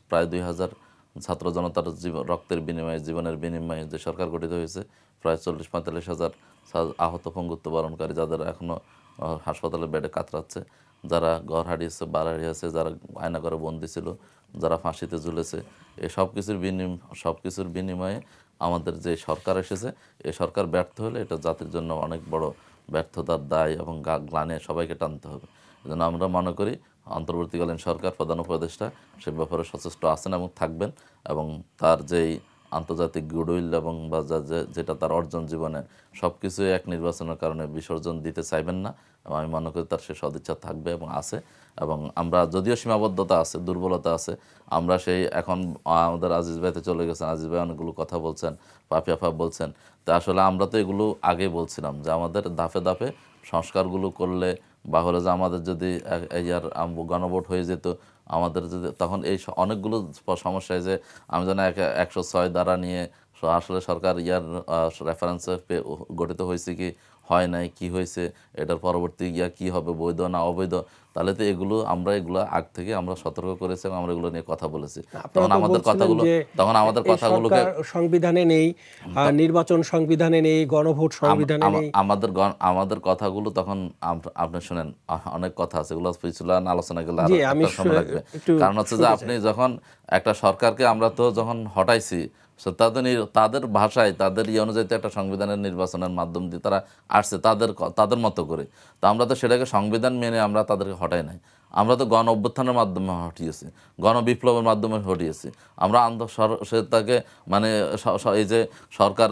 প্রায় 2000 ছাত্র জনতার রক্তের বিনিময়ে, জীবনের বিনিময়ে যে সরকার গঠিত হয়েছে, প্রায় 40-45 হাজার আহত পঙ্গুত্ব বরণকারী, যাদের এখনও হাসপাতালে বেডে কাতরাচ্ছে, যারা ঘর হারিয়েছে, বার হারিয়েছে, যারা আয়নাঘরে বন্দি ছিল, যারা ফাঁসিতে ঝুলেছে, এই সব কিছুর বিনিময়ে আমাদের যে সরকার এসেছে, এই সরকার ব্যর্থ হলে এটা জাতির জন্য অনেক বড় ব্যর্থতার দায় এবং গ্লানি সবাইকে টানতে হবে। এজন্য আমরা মনে করি অন্তর্বর্তীকালীন সরকার, প্রধান উপদেষ্টা সে ব্যাপারে সচেষ্ট আছেন এবং থাকবেন, এবং তার যেই আন্তর্জাতিক গুডউইল এবং বা যেটা তার অর্জন জীবনে, সব কিছুই এক নির্বাচনের কারণে বিসর্জন দিতে চাইবেন না, এবং আমি মনে করি তার সে সদিচ্ছা থাকবে এবং আছে। এবং আমরা যদিও সীমাবদ্ধতা আছে, দুর্বলতা আছে, আমরা সেই এখন আমাদের আজিজ ভাইতে চলে গেছেন, আজিজ ভাই অনেকগুলো কথা বলছেন, পাপিয়াফা বলছেন, তা আসলে আমরা তো এগুলো আগে বলছিলাম যে আমাদের ধাপে ধাপে সংস্কারগুলো করলে, বা হলে যে আমাদের যদি গণভোট হয়ে যেত, আমাদের যদি তখন এই অনেকগুলো সমস্যায় যে আমি যেন 106 ধারা নিয়ে আসলে সরকার রেফারেন্সে গঠিত হয়েছে কি হয় নাই, কি হয়েছে, এটার পরবর্তী কি হবে, বৈধ না অবৈধ, তাহলে তো এগুলো আগ থেকে আমরা সতর্ক করেছি এবং আমরা এগুলো নিয়ে কথা বলেছি। তখন আমাদের কথাগুলোকে সংবিধানে নেই, নির্বাচন সংবিধানে নেই, গণভোট সংবিধানে নেই, আমাদের কথাগুলো তখন আপনি শুনেন, অনেক কথা আছে, এগুলো পিছলা আলোচনা গেলে সময় লাগবে। কারণ হচ্ছে যে আপনি যখন একটা সরকারকে আমরা তো যখন হটাইছি, তাদের ভাষায়, তাদের অনুযায়ী একটা সংবিধানের নির্বাচনের মাধ্যম দিয়ে তারা আসছে তাদের মতো করে। তো আমরা তো সেটাকে সংবিধান মেনে আমরা তাদেরকে হটাই নাই, আমরা তো গণ অভ্যুত্থানের মাধ্যমে হটিয়েছি, গণবিপ্লবের মাধ্যমে হটিয়েছি। আমরা তাকে মানে এই যে সরকার,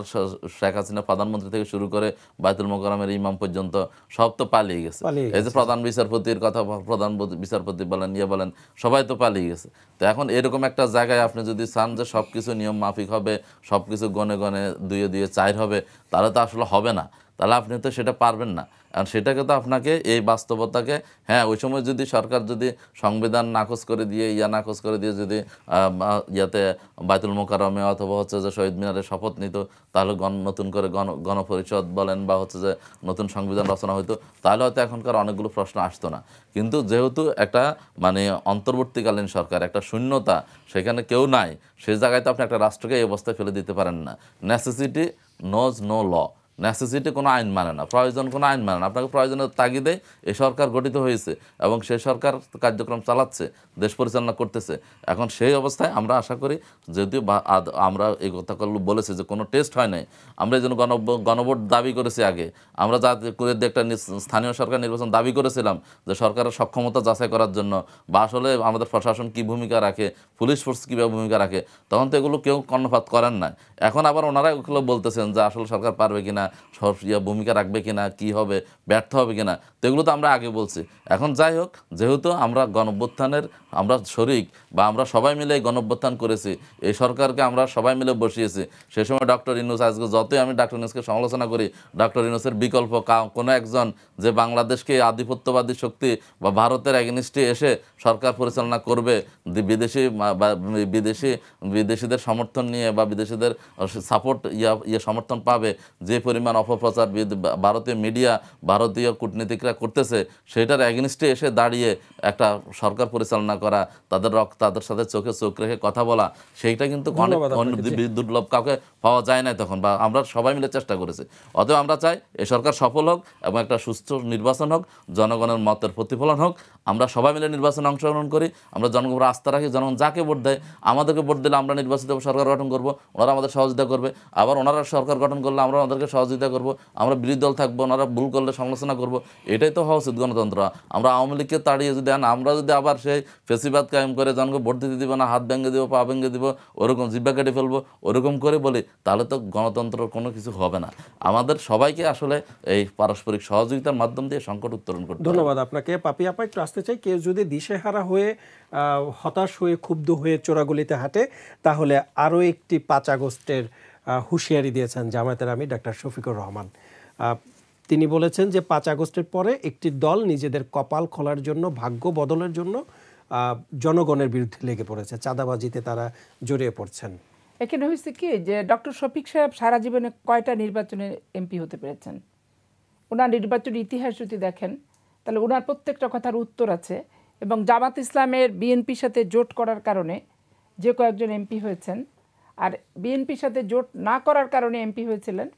শেখ হাসিনা প্রধানমন্ত্রী থেকে শুরু করে বায়তুল মোকাররমের ইমাম পর্যন্ত সব তো পালিয়ে গেছে। এই যে প্রধান বিচারপতির কথা, প্রধান বিচারপতি বলেন, বলেন, সবাই তো পালিয়ে গেছে। তো এখন এরকম একটা জায়গায় আপনি যদি চান যে সব কিছু নিয়ম মাফিক হবে, সব কিছু গনে গনে দুয়ে 4 হবে, তাহলে তো আসলে হবে না, তাহলে আপনি তো সেটা পারবেন না। আর সেটাকে তো আপনাকে এই বাস্তবতাকে, হ্যাঁ ওই সময় যদি সরকার যদি সংবিধান নাকচ করে দিয়ে নাকচ করে দিয়ে যদি বায়তুল মোকাররমে অথবা হচ্ছে যে শহীদ মিনারে শপথ নিত, তাহলে নতুন করে গণপরিষদ বলেন বা হচ্ছে যে নতুন সংবিধান রচনা হইতো, তাহলে হয়তো এখনকার অনেকগুলো প্রশ্ন আসতো না। কিন্তু যেহেতু একটা মানে অন্তর্বর্তীকালীন সরকার, একটা শূন্যতা, সেখানে কেউ নাই, সেই জায়গায় তো আপনি একটা রাষ্ট্রকে এই অবস্থায় ফেলে দিতে পারেন না। Necessity knows no law, necessity কোনো আইন মানে না, প্রয়োজন কোনো আইন মানে না। আপনাকে প্রয়োজনের তাগিদে এই সরকার গঠিত হয়েছে এবং সেই সরকার কার্যক্রম চালাচ্ছে, দেশ পরিচালনা করতেছে। এখন সেই অবস্থায় আমরা আশা করি, যদিও আমরা এই কথাগুলো বলেছি যে কোনো টেস্ট হয় নাই, আমরা এই জন্য গণভোট দাবি করেছি আগে, আমরা একটা স্থানীয় সরকার নির্বাচন দাবি করেছিলাম যে সরকারের সক্ষমতা যাচাই করার জন্য, বা আসলে আমাদের প্রশাসন কি ভূমিকা রাখে, পুলিশ ফোর্স কীভাবে ভূমিকা রাখে, তখন তো এগুলো কেউ কর্ণপাত করেন না। এখন আবার ওনারা ওগুলো বলতেছেন যে আসলে সরকার পারবে কিনা, ভূমিকা রাখবে কিনা, কি হবে, ব্যর্থ হবে কিনা, তো এগুলো তো আমরা আগে বলছি। এখন যাই হোক, যেহেতু আমরা গণঅভ্যুত্থানের আমরা শরিক, বা আমরা সবাই মিলে এই গণঅভ্যুত্থান করেছি, এই সরকারকে আমরা সবাই মিলে বসিয়েছি, সেই সময় ডক্টর ইউনূস, আজকে যতই আমি ডক্টর ইউনূসকে সমালোচনা করি, ডক্টর ইউনূসের বিকল্প কোনো একজন যে বাংলাদেশকে আধিপত্যবাদী শক্তি বা ভারতের এগেনিস্টে এসে সরকার পরিচালনা করবে, বিদেশিদের সমর্থন নিয়ে বা বিদেশিদের সাপোর্ট সমর্থন পাবে, যে পরিমাণ অপপ্রচার ভারতীয় মিডিয়া, ভারতীয় কূটনীতিকরা করতেছে, সেটার এগেনিস্টে এসে দাঁড়িয়ে একটা সরকার পরিচালনা করা, তাদের সাথে চোখে চোখ রেখে কথা বলা, সেইটা কিন্তু দুর্লভ, কাউকে পাওয়া যায় না তখন, বা আমরা সবাই মিলে চেষ্টা করেছি। অতএব আমরা চাই এই সরকার সফল হোক এবং একটা সুস্থ নির্বাচন হোক, জনগণের মতের প্রতিফলন হোক, আমরা সবাই মিলে নির্বাচনে অংশগ্রহণ করি, আমরা জনগণের আস্থা রাখি, জনগণ যাকে ভোট দেয়, আমাদেরকে ভোট দিলে আমরা নির্বাচিত সরকার গঠন করব, ওনারা আমাদের সহযোগিতা করবে, আবার ওনারা সরকার গঠন করলে আমরা ওনাদেরকে সহযোগিতা করব, আমরা বিরোধী দল থাকবো, ওনারা ভুল করলে সমালোচনা করব, এটাই তো হওয়া উচিত গণতন্ত্র। আমরা আওয়ামী লীগকে তাড়িয়ে যদি আমরা যদি আবার সেই ফেসিবাদ কায়েম করে জনকে ভোট দিতে দিব না, হাত ভেঙে দিব, পা ভেঙে দিব, ওরকম জিব্বা কেটে ফেলবো, ওরকম করে বলি, তাহলে তো গণতন্ত্রের কোনো কিছু হবে না। আমাদের সবাইকে আসলে এই পারস্পরিক সহযোগিতার মাধ্যম দিয়ে সংকট উত্তরণ করতে হবে। ধন্যবাদ আপনাকে। পাপি আপা, একটু আসতে চাই, কেউ যদি দিশেহারা হয়ে, হতাশ হয়ে, ক্ষুব্ধ হয়ে চোরাগলিতে হাঁটে, তাহলে আরও একটি 5 আগস্টের হুঁশিয়ারি দিয়েছেন জামায়াতের আমির ডাক্তার শফিকুর রহমান। তিনি বলেছেন যে 5 আগস্টের পরে একটি দল নিজেদের কপাল খোলার জন্য, ভাগ্য বদলের জন্য জনগণের বিরুদ্ধে লেগে পড়েছে, চাঁদাবাজিতে তারা জড়িয়ে পড়ছেন। এখানে হয়েছে কি যে ডক্টর শফিক সাহেব সারা জীবনে কয়টা নির্বাচনে এমপি হতে পেরেছেন? ওনার নির্বাচনী ইতিহাস যদি দেখেন তাহলে ওনার প্রত্যেকটা কথার উত্তর আছে। এবং জামাত ইসলামের বিএনপির সাথে জোট করার কারণে যে কয়েকজন এমপি হয়েছেন, আর বিএনপির সাথে জোট না করার কারণে এমপি হয়েছিলেন,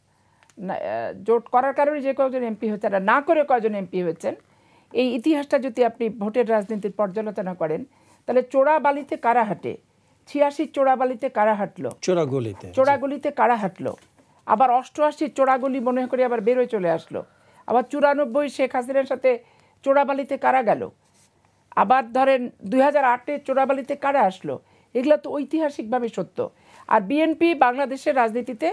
জোট করার কারণে যে কয়েকজন এমপি হয়েছেন আর না করে কয়েকজন এমপি হয়েছেন, এই ইতিহাসটা যদি আপনি ভোটের রাজনীতির পর্যালোচনা করেন তাহলে চোরাবালিতে কারা হাঁটে, 86 চোরাবালিতে কারা হাঁটলো, চোরাগুলিতে কারা হাঁটলো, আবার 88 চোরাগুলি মনে করে আবার বেরোয় চলে আসলো, আবার 94 শেখ হাসিনার সাথে চোরাবালিতে কারা গেল, আবার ধরেন 2008 চোরাবালিতে কারা আসলো। এগুলো তো ঐতিহাসিকভাবে সত্য। আর বিএনপি বাংলাদেশের রাজনীতিতে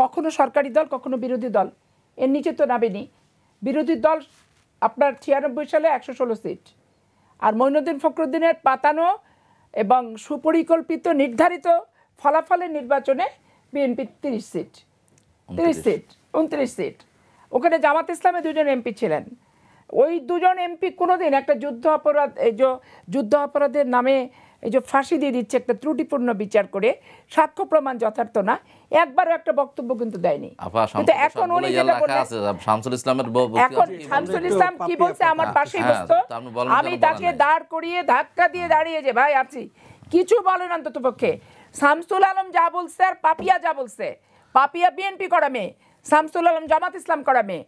কখনো সরকারি দল কখনো বিরোধী দল, এর নিচে তো নামেনি। বিরোধী দল আপনার 96 সালে 116 সিট, আর মঈনুদ্দিন ফখরুদ্দিনের পাতানো এবং সুপরিকল্পিত নির্ধারিত ফলাফলের নির্বাচনে বিএনপি 30 সিট, 29 সিট। ওখানে জামাত ইসলামে 2জন এমপি ছিলেন। ওই 2জন এমপি কোনোদিন একটা যুদ্ধ অপরাধের নামে এই যে ফাঁসি দিয়ে দিচ্ছে একটা ত্রুটিপূর্ণ বিচার করে, সাক্ষ্য প্রমাণ যথার্থ না, একবারও একটা বক্তব্য কিন্তু দেয়নি। কিন্তু এখন উনি যেটা বললেন, শামসুল ইসলামের এখন শামসুল ইসলাম কি বলছে, আমার পাশেই বসতো, আমি তাকে দাঁড় করিয়ে ধাক্কা দিয়ে দাঁড়িয়ে যে ভাই আছি, কিছু বলেন অন্তত পক্ষে। শামসুল আলম যা বলছে আর পাপিয়া যা বলছে, পাপিয়া বিএনপি করা মেয়ে, শামসুল আলম জামাত ইসলাম করা মেয়ে।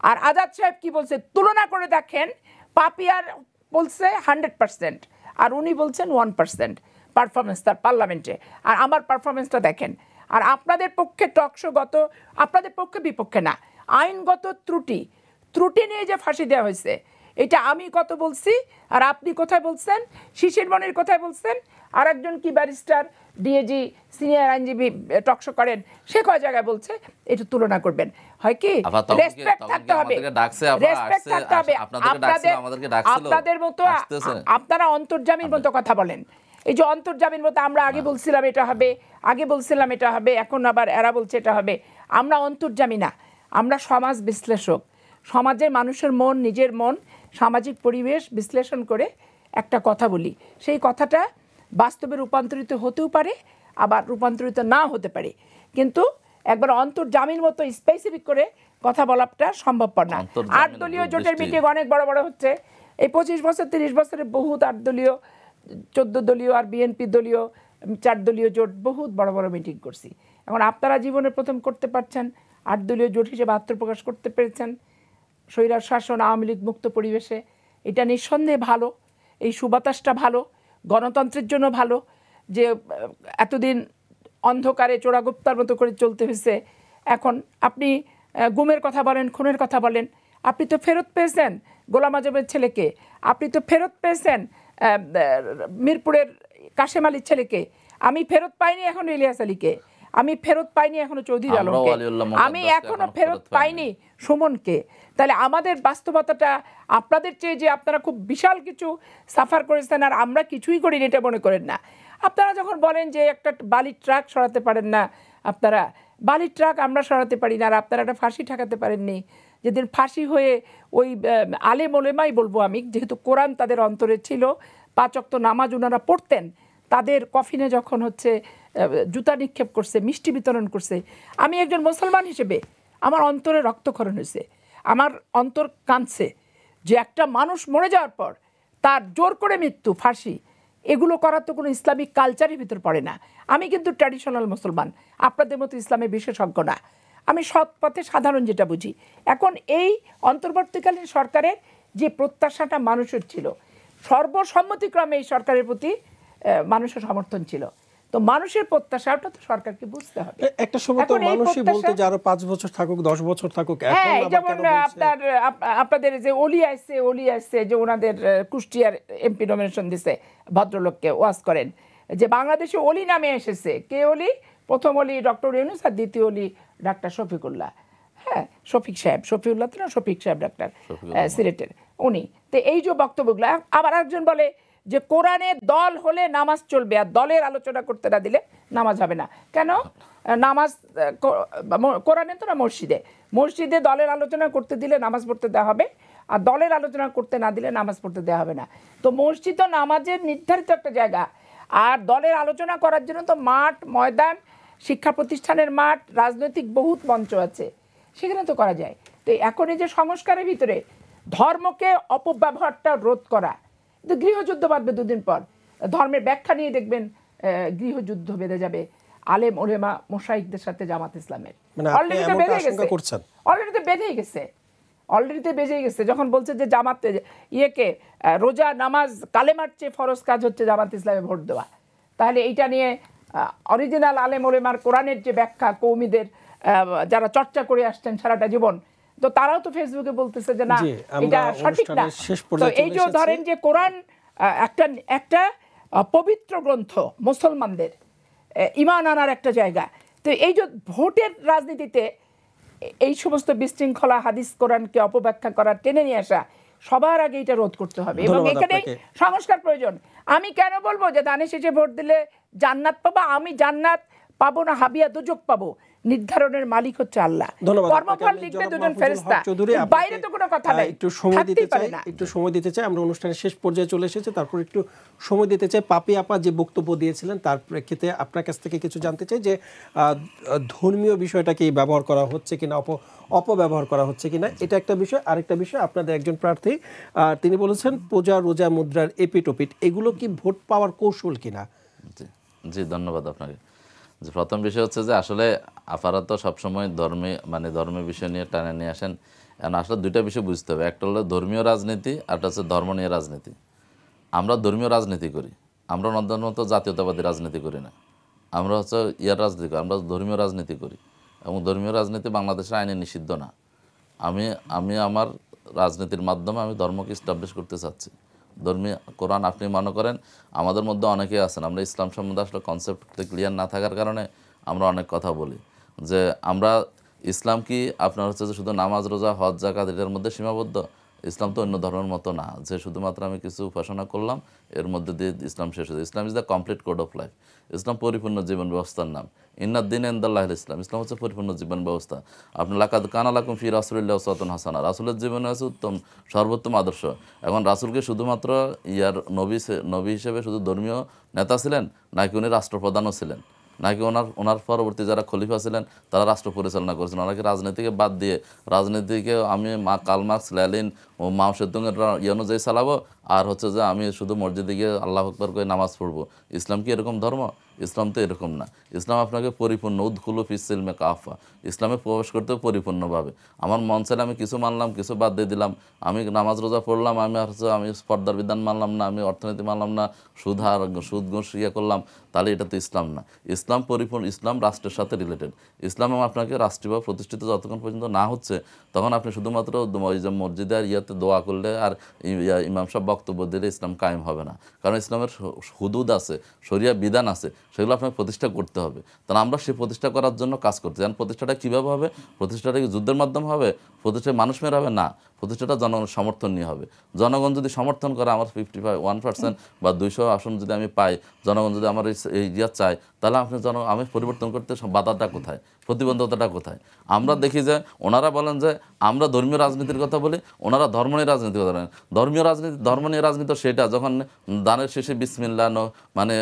আর আজাদ সাহেব কি বলছে তুলনা করে দেখেন, পাপিয়ার বলছে 100% আর উনি বলছেন 1% পারফরমেন্স তার পার্লামেন্টে, আর আমার পারফরমেন্সটা দেখেন। আর আপনাদের পক্ষে টকশোগত, আপনাদের পক্ষে বিপক্ষে না, আইনগত ত্রুটি নিয়ে যে ফাঁসি দেওয়া হয়েছে, এটা আমি কত বলছি আর আপনি কোথায় বলছেন, শিশির মনির কোথায় বলছেন, আর একজন কি ব্যারিস্টার ডিএজি সিনিয়র আইনজীবী টকশো করেন, সে কয় জায়গায় বলছে, এটা তুলনা করবেন। হয় কি রেসপেক্ট থাকতে হবে, রেসপেক্ট থাকতে হবে। আপনাদের মতো আপনারা অন্তর্জামীর মতো কথা বলেন। এই যে অন্তর্জামীর মতো আমরা আগে বলছিলাম এটা হবে, আগে বলছিলাম এটা হবে, এখন আবার এরা বলছে এটা হবে। আমরা অন্তর্জামী না, আমরা সমাজ বিশ্লেষক। সমাজের মানুষের মন, নিজের মন, সামাজিক পরিবেশ বিশ্লেষণ করে একটা কথা বলি। সেই কথাটা বাস্তবে রূপান্তরিত হতেও পারে, আবার রূপান্তরিত না হতে পারে, কিন্তু একবার অন্তর্জামির মতো স্পেসিফিক করে কথা বলাটা সম্ভবপর না। 8 দলীয় জোটের মিটিং অনেক বড় বড় হচ্ছে। এই 25 বছর 30 বছরে বহুত 8 দলীয়, 14 দলীয় আর বিএনপি দলীয় 4 দলীয় জোট বহুত বড় বড় মিটিং করছি। এখন আপনারা জীবনে প্রথম করতে পারছেন 8 দলীয় জোট হিসেবে আত্মপ্রকাশ করতে পেরেছেন স্বৈরাচার শাসন, আওয়ামী লীগ মুক্ত পরিবেশে। এটা নিঃসন্দেহে ভালো, এই সুবাতাসটা ভালো, গণতন্ত্রের জন্য ভালো যে এতদিন অন্ধকারে চোরাগুপ্তার মতো করে চলতে হয়েছে। এখন আপনি গুমের কথা বলেন, খুনের কথা বলেন, আপনি তো ফেরত পেয়েছেন গোলাম আজমের ছেলেকে, আপনি তো ফেরত পেয়েছেন মিরপুরের কাশেম আলীর ছেলেকে, আমি ফেরত পাইনি এখনো ইলিয়াস আলীকে, আমি ফেরত পাইনি এখনো চৌধুরী আলমকে, আমি এখনো ফেরত পাইনি সুমনকে। তাহলে আমাদের বাস্তবতাটা আপনাদের চেয়ে যে আপনারা খুব বিশাল কিছু সাফার করেছেন আর আমরা কিছুই করিনি এটা মনে করেন না। আপনারা যখন বলেন যে একটা বালির ট্রাক সরাতে পারেন না, আপনারা বালির ট্রাক আমরা সরাতে পারি না, আর আপনারা একটা ফাঁসি ঠেকাতে পারেননি। যেদিন ফাঁসি হয়ে ওই আলেম ওলেমাই বলবো আমি, যেহেতু কোরআন তাদের অন্তরে ছিল, 5 ওয়াক্ত নামাজ ওনারা পড়তেন, তাদের কফিনে যখন হচ্ছে জুতা নিক্ষেপ করছে, মিষ্টি বিতরণ করছে, আমি একজন মুসলমান হিসেবে আমার অন্তরে রক্তক্ষরণ হয়েছে, আমার অন্তর কাঁদছে যে একটা মানুষ মরে যাওয়ার পর তার জোর করে মৃত্যু, ফাঁসি, এগুলো করার তো কোনো ইসলামিক কালচারের ভিতর পড়ে না। আমি কিন্তু ট্র্যাডিশনাল মুসলমান, আপনাদের মতো ইসলামের বিশেষজ্ঞ না, আমি সৎ পথে সাধারণ যেটা বুঝি। এখন এই অন্তর্বর্তীকালীন সরকারের যে প্রত্যাশাটা মানুষের ছিল, সর্বসম্মতিক্রমে এই সরকারের প্রতি মানুষের সমর্থন ছিল, তো মানুষের প্রত্যাশাটা তো সরকারকে বুঝতে হবে। একটা সময় তো মানুষই বলতে যে আরো 5 বছর থাকুক, 10 বছর থাকুক। হ্যাঁ, যেমন আপনাদের যে অলি আসছে যে ওনাদের কুষ্টিয়ার এমপি নমিনেশন দিছে ভদ্রলোককে, ওয়াজ করেন যে বাংলাদেশে অলি নামে এসেছে। কে অলি? প্রথম অলি ডক্টর ইউনূস আর দ্বিতীয় অলি ডাক্তার শফিকুল্লাহ। হ্যাঁ, শফিক সাহেব, শফিউল্লাহ তো না, শফিক সাহেব ডাক্তার সিলেটের উনি। তো এই যে বক্তব্যগুলো, আবার একজন বলে যে কোরআনে দল হলে নামাজ চলবে, আর দলের আলোচনা করতে না দিলে নামাজ হবে না। কেন? নামাজ কোরআনে তো না, মসজিদে মসজিদে দলের আলোচনা করতে দিলে নামাজ পড়তে দেওয়া হবে, আর দলের আলোচনা করতে না দিলে নামাজ পড়তে দেওয়া হবে না। তো মসজিদ তো নামাজের নির্ধারিত একটা জায়গা, আর দলের আলোচনা করার জন্য তো মাঠ, ময়দান, শিক্ষা প্রতিষ্ঠানের মাঠ, রাজনৈতিক বহুত মঞ্চ আছে, সেখানে তো করা যায়। তো এখন এই যে সংস্কারের ভিতরে ধর্মকে অপব্যবহারটা রোধ করা, কিন্তু গৃহযুদ্ধ বাঁধবে দুদিন পর, ধর্মের ব্যাখ্যা নিয়ে দেখবেন গৃহযুদ্ধ বেঁধে যাবে আলেম ওলেমা মোশাইখদের সাথে জামাত ইসলামের। মানে আপনি অলরেডি তো এমনটা বেঁধে আশঙ্কা গেছে, করছেন? অলরেডি তো বেঁধেই গেছে, অলরেডি তো বেঁধেই গেছে। যখন বলছে যে জামাত ইয়েকে রোজা, নামাজ, কালেমার চেয়ে ফরজ কাজ হচ্ছে জামাত ইসলামে ভোট দেওয়া, তাহলে এইটা নিয়ে অরিজিনাল আলেম ওলেমার কোরআনের যে ব্যাখ্যা কৌমিদের যারা চর্চা করে আসছেন সারাটা জীবন, তো তারাও তো ফেসবুকে বলতেছে যে না জি, আমরা এটা সঠিক না। অনুষ্ঠানের শেষ তো পর্যায়ে এই চলে যে এসেছি। ধরেন যে কোরআন একটা পবিত্র গ্রন্থ, মুসলমানদের ঈমান আনার একটা জায়গা, তো এই যে ভোটের রাজনীতিতে এই সমস্ত বিশৃঙ্খলা হাদিস কোরআনকে অপব্যাখ্যা করার, টেনে নিয়ে আসা, সবার আগে এটা রোধ করতে হবে এবং ধন্যবাদ এখানে আপনাকে। সংস্কার প্রয়োজন। আমি কেন বলবো যে দানে শেষে ভোট দিলে জান্নাত পাবো? আমি জান্নাত পাবো না হাবিয়া দুজক পাবো, নির্ধারণের মালিক হচ্ছে আল্লাহ। ধন্যবাদ কর্মফল আপনাকে। লিখবে জনাব দুজন মাহফুজুল ফেরেশতা, হক চৌধুরী, এর আপনাকে, বাইরে তো কোনো কথা নাই, একটু সময় দিতে থাকতেই পারে চাই, না। একটু সময় দিতে চাই। আমরা অনুষ্ঠানের শেষ পর্যায়ে চলে এসেছি, তারপর একটু সময় দিতে চাই। পাপি আপা যে বক্তব্য দিয়েছিলেন তার প্রেক্ষিতে আপনার কাছ থেকে কিছু জানতে চাই যে ধর্মীয় বিষয়টাকে ব্যবহার করা হচ্ছে কিনা, অপব্যবহার করা হচ্ছে কিনা, এটা একটা বিষয়। আরেকটা বিষয়, আপনাদের একজন প্রার্থী তিনি বলেছেন পূজা, রোজা, মুদ্রার এপিটোপিট, এগুলো কি ভোট পাওয়ার কৌশল কিনা? জি জি, ধন্যবাদ আপনাকে। যে প্রথম বিষয় হচ্ছে যে আসলে আপনারা তো সবসময় ধর্মীয় বিষয় নিয়ে টানে নিয়ে আসেন। এখন আসলে দুইটা বিষয় বুঝতে হবে, একটা হলো ধর্মীয় রাজনীতি, আর একটা হচ্ছে ধর্ম নিয়ে রাজনীতি। আমরা ধর্মীয় রাজনীতি করি, আমরা নর্দনত জাতীয়তাবাদী রাজনীতি করি না, আমরা হচ্ছে রাজনীতি করি, আমরা ধর্মীয় রাজনীতি করি, এবং ধর্মীয় রাজনীতি বাংলাদেশের আইনে নিষিদ্ধ না। আমি আমার রাজনীতির মাধ্যমে আমি ধর্মকে ইস্টাবলিশ করতে চাচ্ছি। ধর্মীয় কোরআন আপনি মনে করেন, আমাদের মধ্যে অনেকেই আছেন আমরা ইসলাম সম্বন্ধে আসলে কনসেপ্ট ক্লিয়ার না থাকার কারণে আমরা অনেক কথা বলি যে আমরা ইসলাম কি আপনার হচ্ছে যে শুধু নামাজ, রোজা, হজ, যাকাত এটার মধ্যে সীমাবদ্ধ? ইসলাম তো অন্য ধর্মের মতো না যে শুধুমাত্র আমি কিছু উপাসনা করলাম এর মধ্যে দিয়ে ইসলাম শেষ হয়েছে। Islam is the complete code of life. ইসলাম পরিপূর্ণ জীবন ব্যবস্থার নাম। ইন্নাদ্দিন ইনদাল্লাহ ইসলাম, ইসলাম হচ্ছে পরিপূর্ণ জীবন ব্যবস্থা। আপনি লাকাদ কানা লাকুম ফি রাসূলিল্লাহি উসওয়াতুন হাসানা, রাসূলের জীবনে আছে উত্তম সর্বোত্তম আদর্শ। এখন রাসূলকে শুধুমাত্র নবী হিসেবে শুধু ধর্মীয় নেতা ছিলেন, নাকি উনি রাষ্ট্রপ্রধানও ছিলেন, নাকি ওনার পরবর্তী যারা খলিফা ছিলেন তারা রাষ্ট্র পরিচালনা করেছেন? ওনাকে রাজনীতিকে বাদ দিয়ে রাজনীতিকে আমি কার্ল মার্কস, লেনিন ও মাও সেতুংয়ের অনুযায়ী চালাবো, আর হচ্ছে যে আমি শুধু মসজিদে গিয়ে আল্লাহু আকবার করে নামাজ পড়বো? ইসলাম কি এরকম ধর্ম? ইসলাম তো এরকম না। ইসলাম আপনাকে পরিপূর্ণ উদখুলু ফিস সিলমে কাফা, ইসলামে প্রবেশ করতে পরিপূর্ণভাবে। আমার মন চাইলে আমি কিছু মানলাম, কিছু বাদ দিয়ে দিলাম। আমি নামাজ রোজা পড়লাম, আমি স্পর্ধার বিধান মানলাম না, আমি অর্থনীতি মানলাম না, সুদ ঘুষ করলাম, তাহলে এটা তো ইসলাম না। ইসলাম পরিপূর্ণ, ইসলাম রাষ্ট্রের সাথে রিলেটেড। ইসলাম আপনাকে রাষ্ট্রীয়ভাবে প্রতিষ্ঠিত যতক্ষণ পর্যন্ত না হচ্ছে তখন আপনি শুধুমাত্র ওই যে মসজিদে আর ইয়াতে দোয়া করলে আর ইমাম সাহেব বক্তব্য দিলে ইসলাম কায়েম হবে না। কারণ ইসলামের হুদুদ আছে, শরিয়া বিধান আছে, সেগুলো আপনাকে প্রতিষ্ঠা করতে হবে। তাহলে আমরা সেই প্রতিষ্ঠা করার জন্য কাজ করতে চাই। প্রতিষ্ঠাটা কীভাবে হবে? প্রতিষ্ঠাটা কি যুদ্ধের মাধ্যমে হবে? প্রতিষ্ঠায় মানুষ মেরে হবে না, প্রতিষ্ঠাটা জনগণের সমর্থন নিয়ে হবে। জনগণ যদি সমর্থন করে, আমার 51% বা 200 আসন যদি আমি পাই, জনগণ যদি আমার এই চায়, তাহলে আমি পরিবর্তন করতে বাধাটা কোথায়, প্রতিবন্ধকতাটা কোথায়? আমরা দেখি যে ওনারা বলেন যে আমরা ধর্মীয় রাজনীতির কথা বলি, ওনারা ধর্ম নিয়ে রাজনীতির কথা বলেন। ধর্ম নিয়ে রাজনীতি সেটা যখন দানের শেষে বিসমিল্লাহ, মানে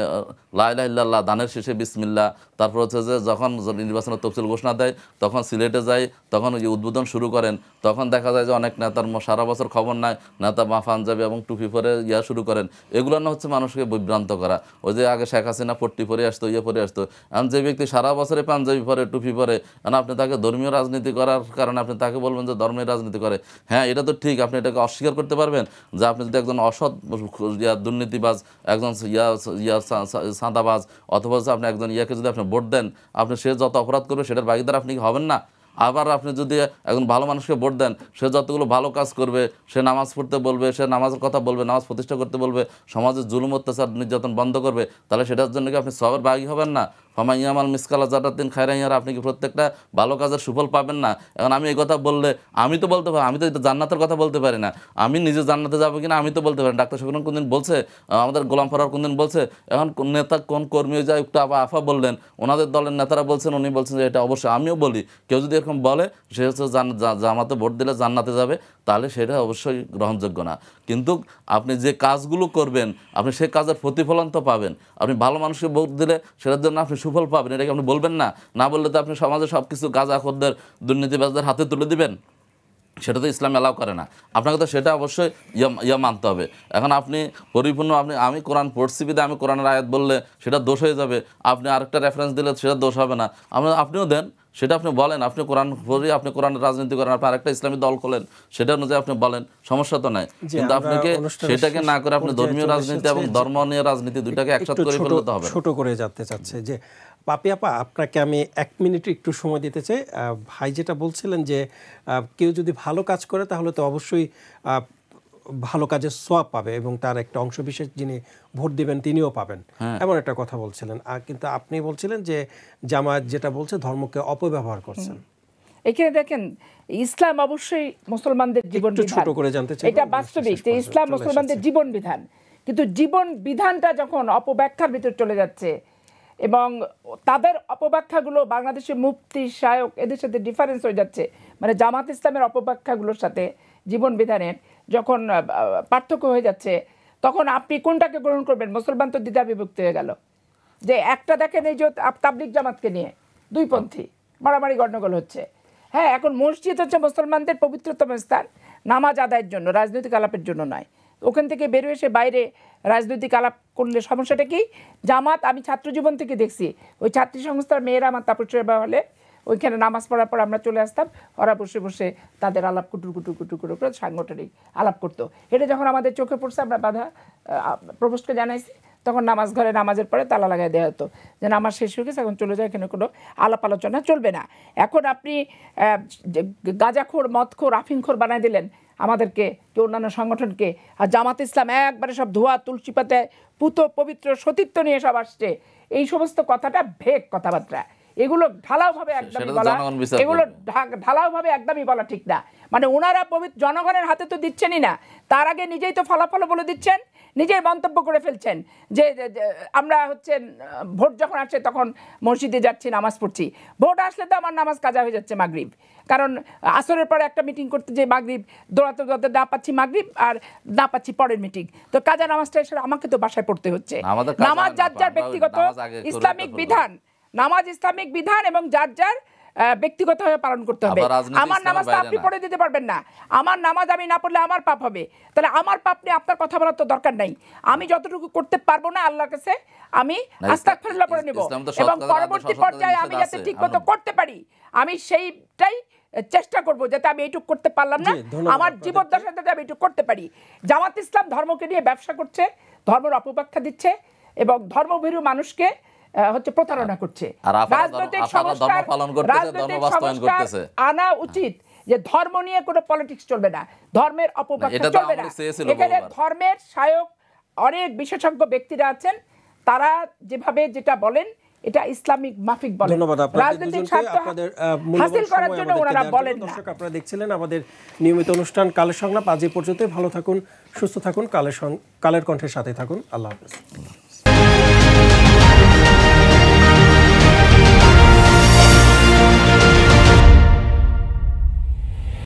লা ইলাহা ইল্লাল্লাহ, দানের শেষে বিসমিল্লাহ, তারপর হচ্ছে যে যখন নির্বাচনের তফসিল ঘোষণা দেয় তখন সিলেটে যায়, তখন ওই উদ্বোধন শুরু করেন, তখন দেখা যায় যে অনেক নেতার সারা বছর খবর নাই, নেতা পাঞ্জাবি এবং টুপি পরে শুরু করেন। এগুলো না হচ্ছে মানুষকে বিভ্রান্ত করা। ওই যে আগে শেখ হাসিনা পট্টি পরে আসতো, পরে আসতো। এখন যে ব্যক্তি সারা বছরে পাঞ্জাবি পরে, টুপি পরে, আপনি তাকে ধর্মীয় রাজনীতি করার কারণে আপনি তাকে বলবেন যে ধর্মের রাজনীতি করে। হ্যাঁ, এটা তো ঠিক, আপনি এটাকে অস্বীকার করতে পারবেন যে আপনি যদি একজন অসৎ দুর্নীতিবাজ, একজন সাদাবাজ, অথবা আপনি একজন যদি আপনি ভোট দেন, আপনি সে যত অপরাধ করবে সেটার ভাগিদার আপনি হবেন না? আবার আপনি যদি একজন ভালো মানুষকে ভোট দেন, সে যতগুলো ভালো কাজ করবে, সে নামাজ পড়তে বলবে, সে নামাজের কথা বলবে, নামাজ প্রতিষ্ঠা করতে বলবে, সমাজের জুলুম, অত্যাচার, নির্যাতন বন্ধ করবে, তাহলে সেটার জন্য কি আপনি সবার ভাগী হবেন না? ফামাইয়ামাল মিসকালা জারাতিন খায়রান ইয়ারা, আপনি কি প্রত্যেকটা ভালো কাজের সুফল পাবেন না? এখন আমি এই কথা বললে আমি তো বলতে পারি, আমি তো জান্নাতের কথা বলতে পারি না, আমি নিজে জান্নাতে যাবো কিনা আমি তো বলতে পারি না। ডাক্তার শফিকুল কোনদিন বলছে, আমাদের গোলাম ফরহাদ কোনদিন বলছে? এখন কোন নেতা কোন কর্মী যায় একটু আফা বললেন, ওনাদের দলের নেতারা বলছেন, উনি বলছেন যে এটা অবশ্যই। আমিও বলি কেউ যদি এরকম বলে সে হচ্ছে জামাতে ভোট দিলে জান্নাতে যাবে, তাহলে সেটা অবশ্যই গ্রহণযোগ্য না। কিন্তু আপনি যে কাজগুলো করবেন আপনি সেই কাজের প্রতিফলন তো পাবেন। আপনি ভালো মানুষকে ভোট দিলে সেটার জন্য আপনি সুফল পাবেন, এটাকে আপনি বলবেন না? না বললে তো আপনি সমাজে সব কিছু গাঁজাখোরদের দুর্নীতিবাজদের হাতে তুলে দিবেন, সেটা তো ইসলাম অ্যালাউ করে না। আপনাকে তো সেটা অবশ্যই মানতে হবে। এখন আপনি পরিপূর্ণ আমি কোরআন পড়ছি বিধে আমি কোরআনের আয়াত বললে সেটা দোষ হয়ে যাবে, আপনি আরেকটা রেফারেন্স দিলে সেটা দোষ হবে না। আপনিও দেন, সেটা আপনি বলেন, আপনি কোরআন পড়ি, আপনি কোরআনের রাজনীতি করেন, আপনি আরেকটা ইসলামী দল খোলেন, সেটা অনুযায়ী আপনি বলেন, সমস্যা তো নাই। কিন্তু আপনাকে সেটাকে না করে আপনি ধর্মীয় রাজনীতি এবং ধর্ম নিয়ে রাজনীতি দুইটাকে একসাথে করে ফেললে তো হবে। ছোট করে যেতে চাচ্ছে যে পাপি আপা, আপনাকে আমি 1 মিনিট একটু সময় দিতে চাই। ভাই যেটা বলছিলেন যে কেউ যদি ভালো কাজ করে তাহলে তো অবশ্যই ভালো কাজের সওয়াব পাবে এবং তার একটা অংশ বিশেষ যিনি ভোট দিবেন তিনিও পাবেন, এমন একটা কথা বলছিলেন। আর কিন্তু আপনি বলছিলেন যে জামায়াত যেটা বলছে ধর্মকে অপব্যবহার করছেন। এখানে দেখেন, ইসলাম অবশ্যই মুসলমানদের জীবন বিধান, ছোট করে জানতে চাই, এটা বাস্তবিক যে ইসলাম মুসলমানদের জীবন বিধান, কিন্তু জীবন বিধানটা যখন অপব্যাখ্যার ভিতর চলে যাচ্ছে এবং তাদের অপব্যাখ্যাগুলো বাংলাদেশের মুফতি শায়ক এদের সাথে ডিফারেন্স হয়ে যাচ্ছে, মানে জামাত ইসলামের অপব্যাখ্যাগুলোর সাথে জীবন বিধানের যখন পার্থক্য হয়ে যাচ্ছে, তখন আপনি কোনটাকে গ্রহণ করবেন? মুসলমান তো দ্বিধা বিভক্ত হয়ে গেল। যে একটা দেখেন এই যে তাবলিগ জামাতকে নিয়ে দুইপন্থী মারামারি গণ্ডগোল হচ্ছে। হ্যাঁ, এখন মসজিদ হচ্ছে মুসলমানদের পবিত্রতম স্থান, নামাজ আদায়ের জন্য, রাজনৈতিক আলাপের জন্য নয়। ওখান থেকে বেরোয় এসে বাইরে রাজনৈতিক আলাপ করলে সমস্যাটা কি? জামাত আমি ছাত্র জীবন থেকে দেখছি, ওই ছাত্রী সংস্থার মেয়েরা আমার তাপস হলে ওইখানে নামাজ পড়ার পর আমরা চলে আসতাম, ওরা বসে বসে তাদের আলাপ কুটুর কুটুর কুটুর কুটুর করে সাংগঠনিক আলাপ করতো। এটা যখন আমাদের চোখে পড়ছে আমরা বাধা প্রভোস্টকে জানাইছি, তখন নামাজ ঘরে নামাজের পরে তালা লাগাই দেওয়া হতো যে নামাজ শেষ হয়ে গেছে, এখন চলে যায়, এখানে কোনো আলাপ আলোচনা চলবে না। এখন আপনি গাঁজাখোর, মদখোর, আফিংখোর বানাই দিলেন আমাদেরকে, কি অন্যান্য সংগঠনকে। আর জামাত ইসলাম একবারে সব ধোয়া তুলসী পাতায় পুত পবিত্র সতীত্ব নিয়ে সব আসছে। এই সমস্ত কথাটা ভেক কথাবার্তা, এগুলো ঢালাওভাবে একদমই বলা, এগুলো ঢালাওভাবে একদমই বলা ঠিক না। মানে ওনারা পবিত্র জনগণের হাতে তো দিচ্ছেনই না, তার আগে নিজেই তো ফলাফল বলে দিচ্ছেন, নিজেই মন্তব্য করে ফেলছেন যে আমরা হচ্ছে ভোট যখন আসছে তখন মসজিদে যাচ্ছি, নামাজ পড়ছি, ভোট আসলে তো আমার নামাজ কাজা হয়ে যাচ্ছে মাগরিব, কারণ আসরের পরে একটা মিটিং করতে যে মাগরিব দৌড়াতে দৌড়াতে না পাচ্ছি মাগরিব আর না পাচ্ছি পরের মিটিং, তো কাজা নামাজটা এসে আমাকে তো বাসায় পড়তে হচ্ছে। নামাজ যার যার ব্যক্তিগত ইসলামিক বিধান, নামাজ ইসলামিক বিধান এবং যার যার ব্যক্তিগতভাবে পালন করতে হবে। আমার নামাজটা আপনি পড়ে দিতে পারবেন না, আমার নামাজ আমি না পড়লে আমার পাপ হবে, তাহলে আমার পাপ নিয়ে আপনার কথা বলার তো দরকার নাই। আমি যতটুকু করতে পারবো না আল্লাহর কাছে আমি আস্তাগফিরুল্লাহ পড়ে নেব, এবং পরবর্তী পর্যায়ে আমি যাতে ঠিকমতো করতে পারি আমি সেইটাই চেষ্টা করব, যাতে আমি এইটুকু করতে পারলাম না আমার জীবদ্দশায় যাতে আমি এইটুকু করতে পারি। জামাত ইসলাম ধর্মকে নিয়ে ব্যবসা করছে, ধর্মের অপব্যাখ্যা দিচ্ছে এবং ধর্মভীরু মানুষকে হচ্ছে প্রতারণা করছে। রাজনৈতিক সংস্কার আনা উচিত, যে ধর্ম নিয়ে কোনো পলিটিক্স চলবে না, ধর্মের অপব্যাখ্যা চলবে না। এখানে ধর্মের শায়ক অনেক বিশেষজ্ঞ ব্যক্তিরা আছেন, তারা যেভাবে যেটা বলেন এটা ইসলামিক মাফিক বলেন, রাজনৈতিক স্বার্থ হাসিল করার জন্য ওনারা বলেন না। দর্শক, আপনারা দেখছিলেন আমাদের নিয়মিত অনুষ্ঠান কালের সংলাপ। আজ এই পর্যন্ত। ভালো থাকুন, সুস্থ থাকুন, কালের কণ্ঠের সাথে থাকুন। আল্লাহ হাফেজ।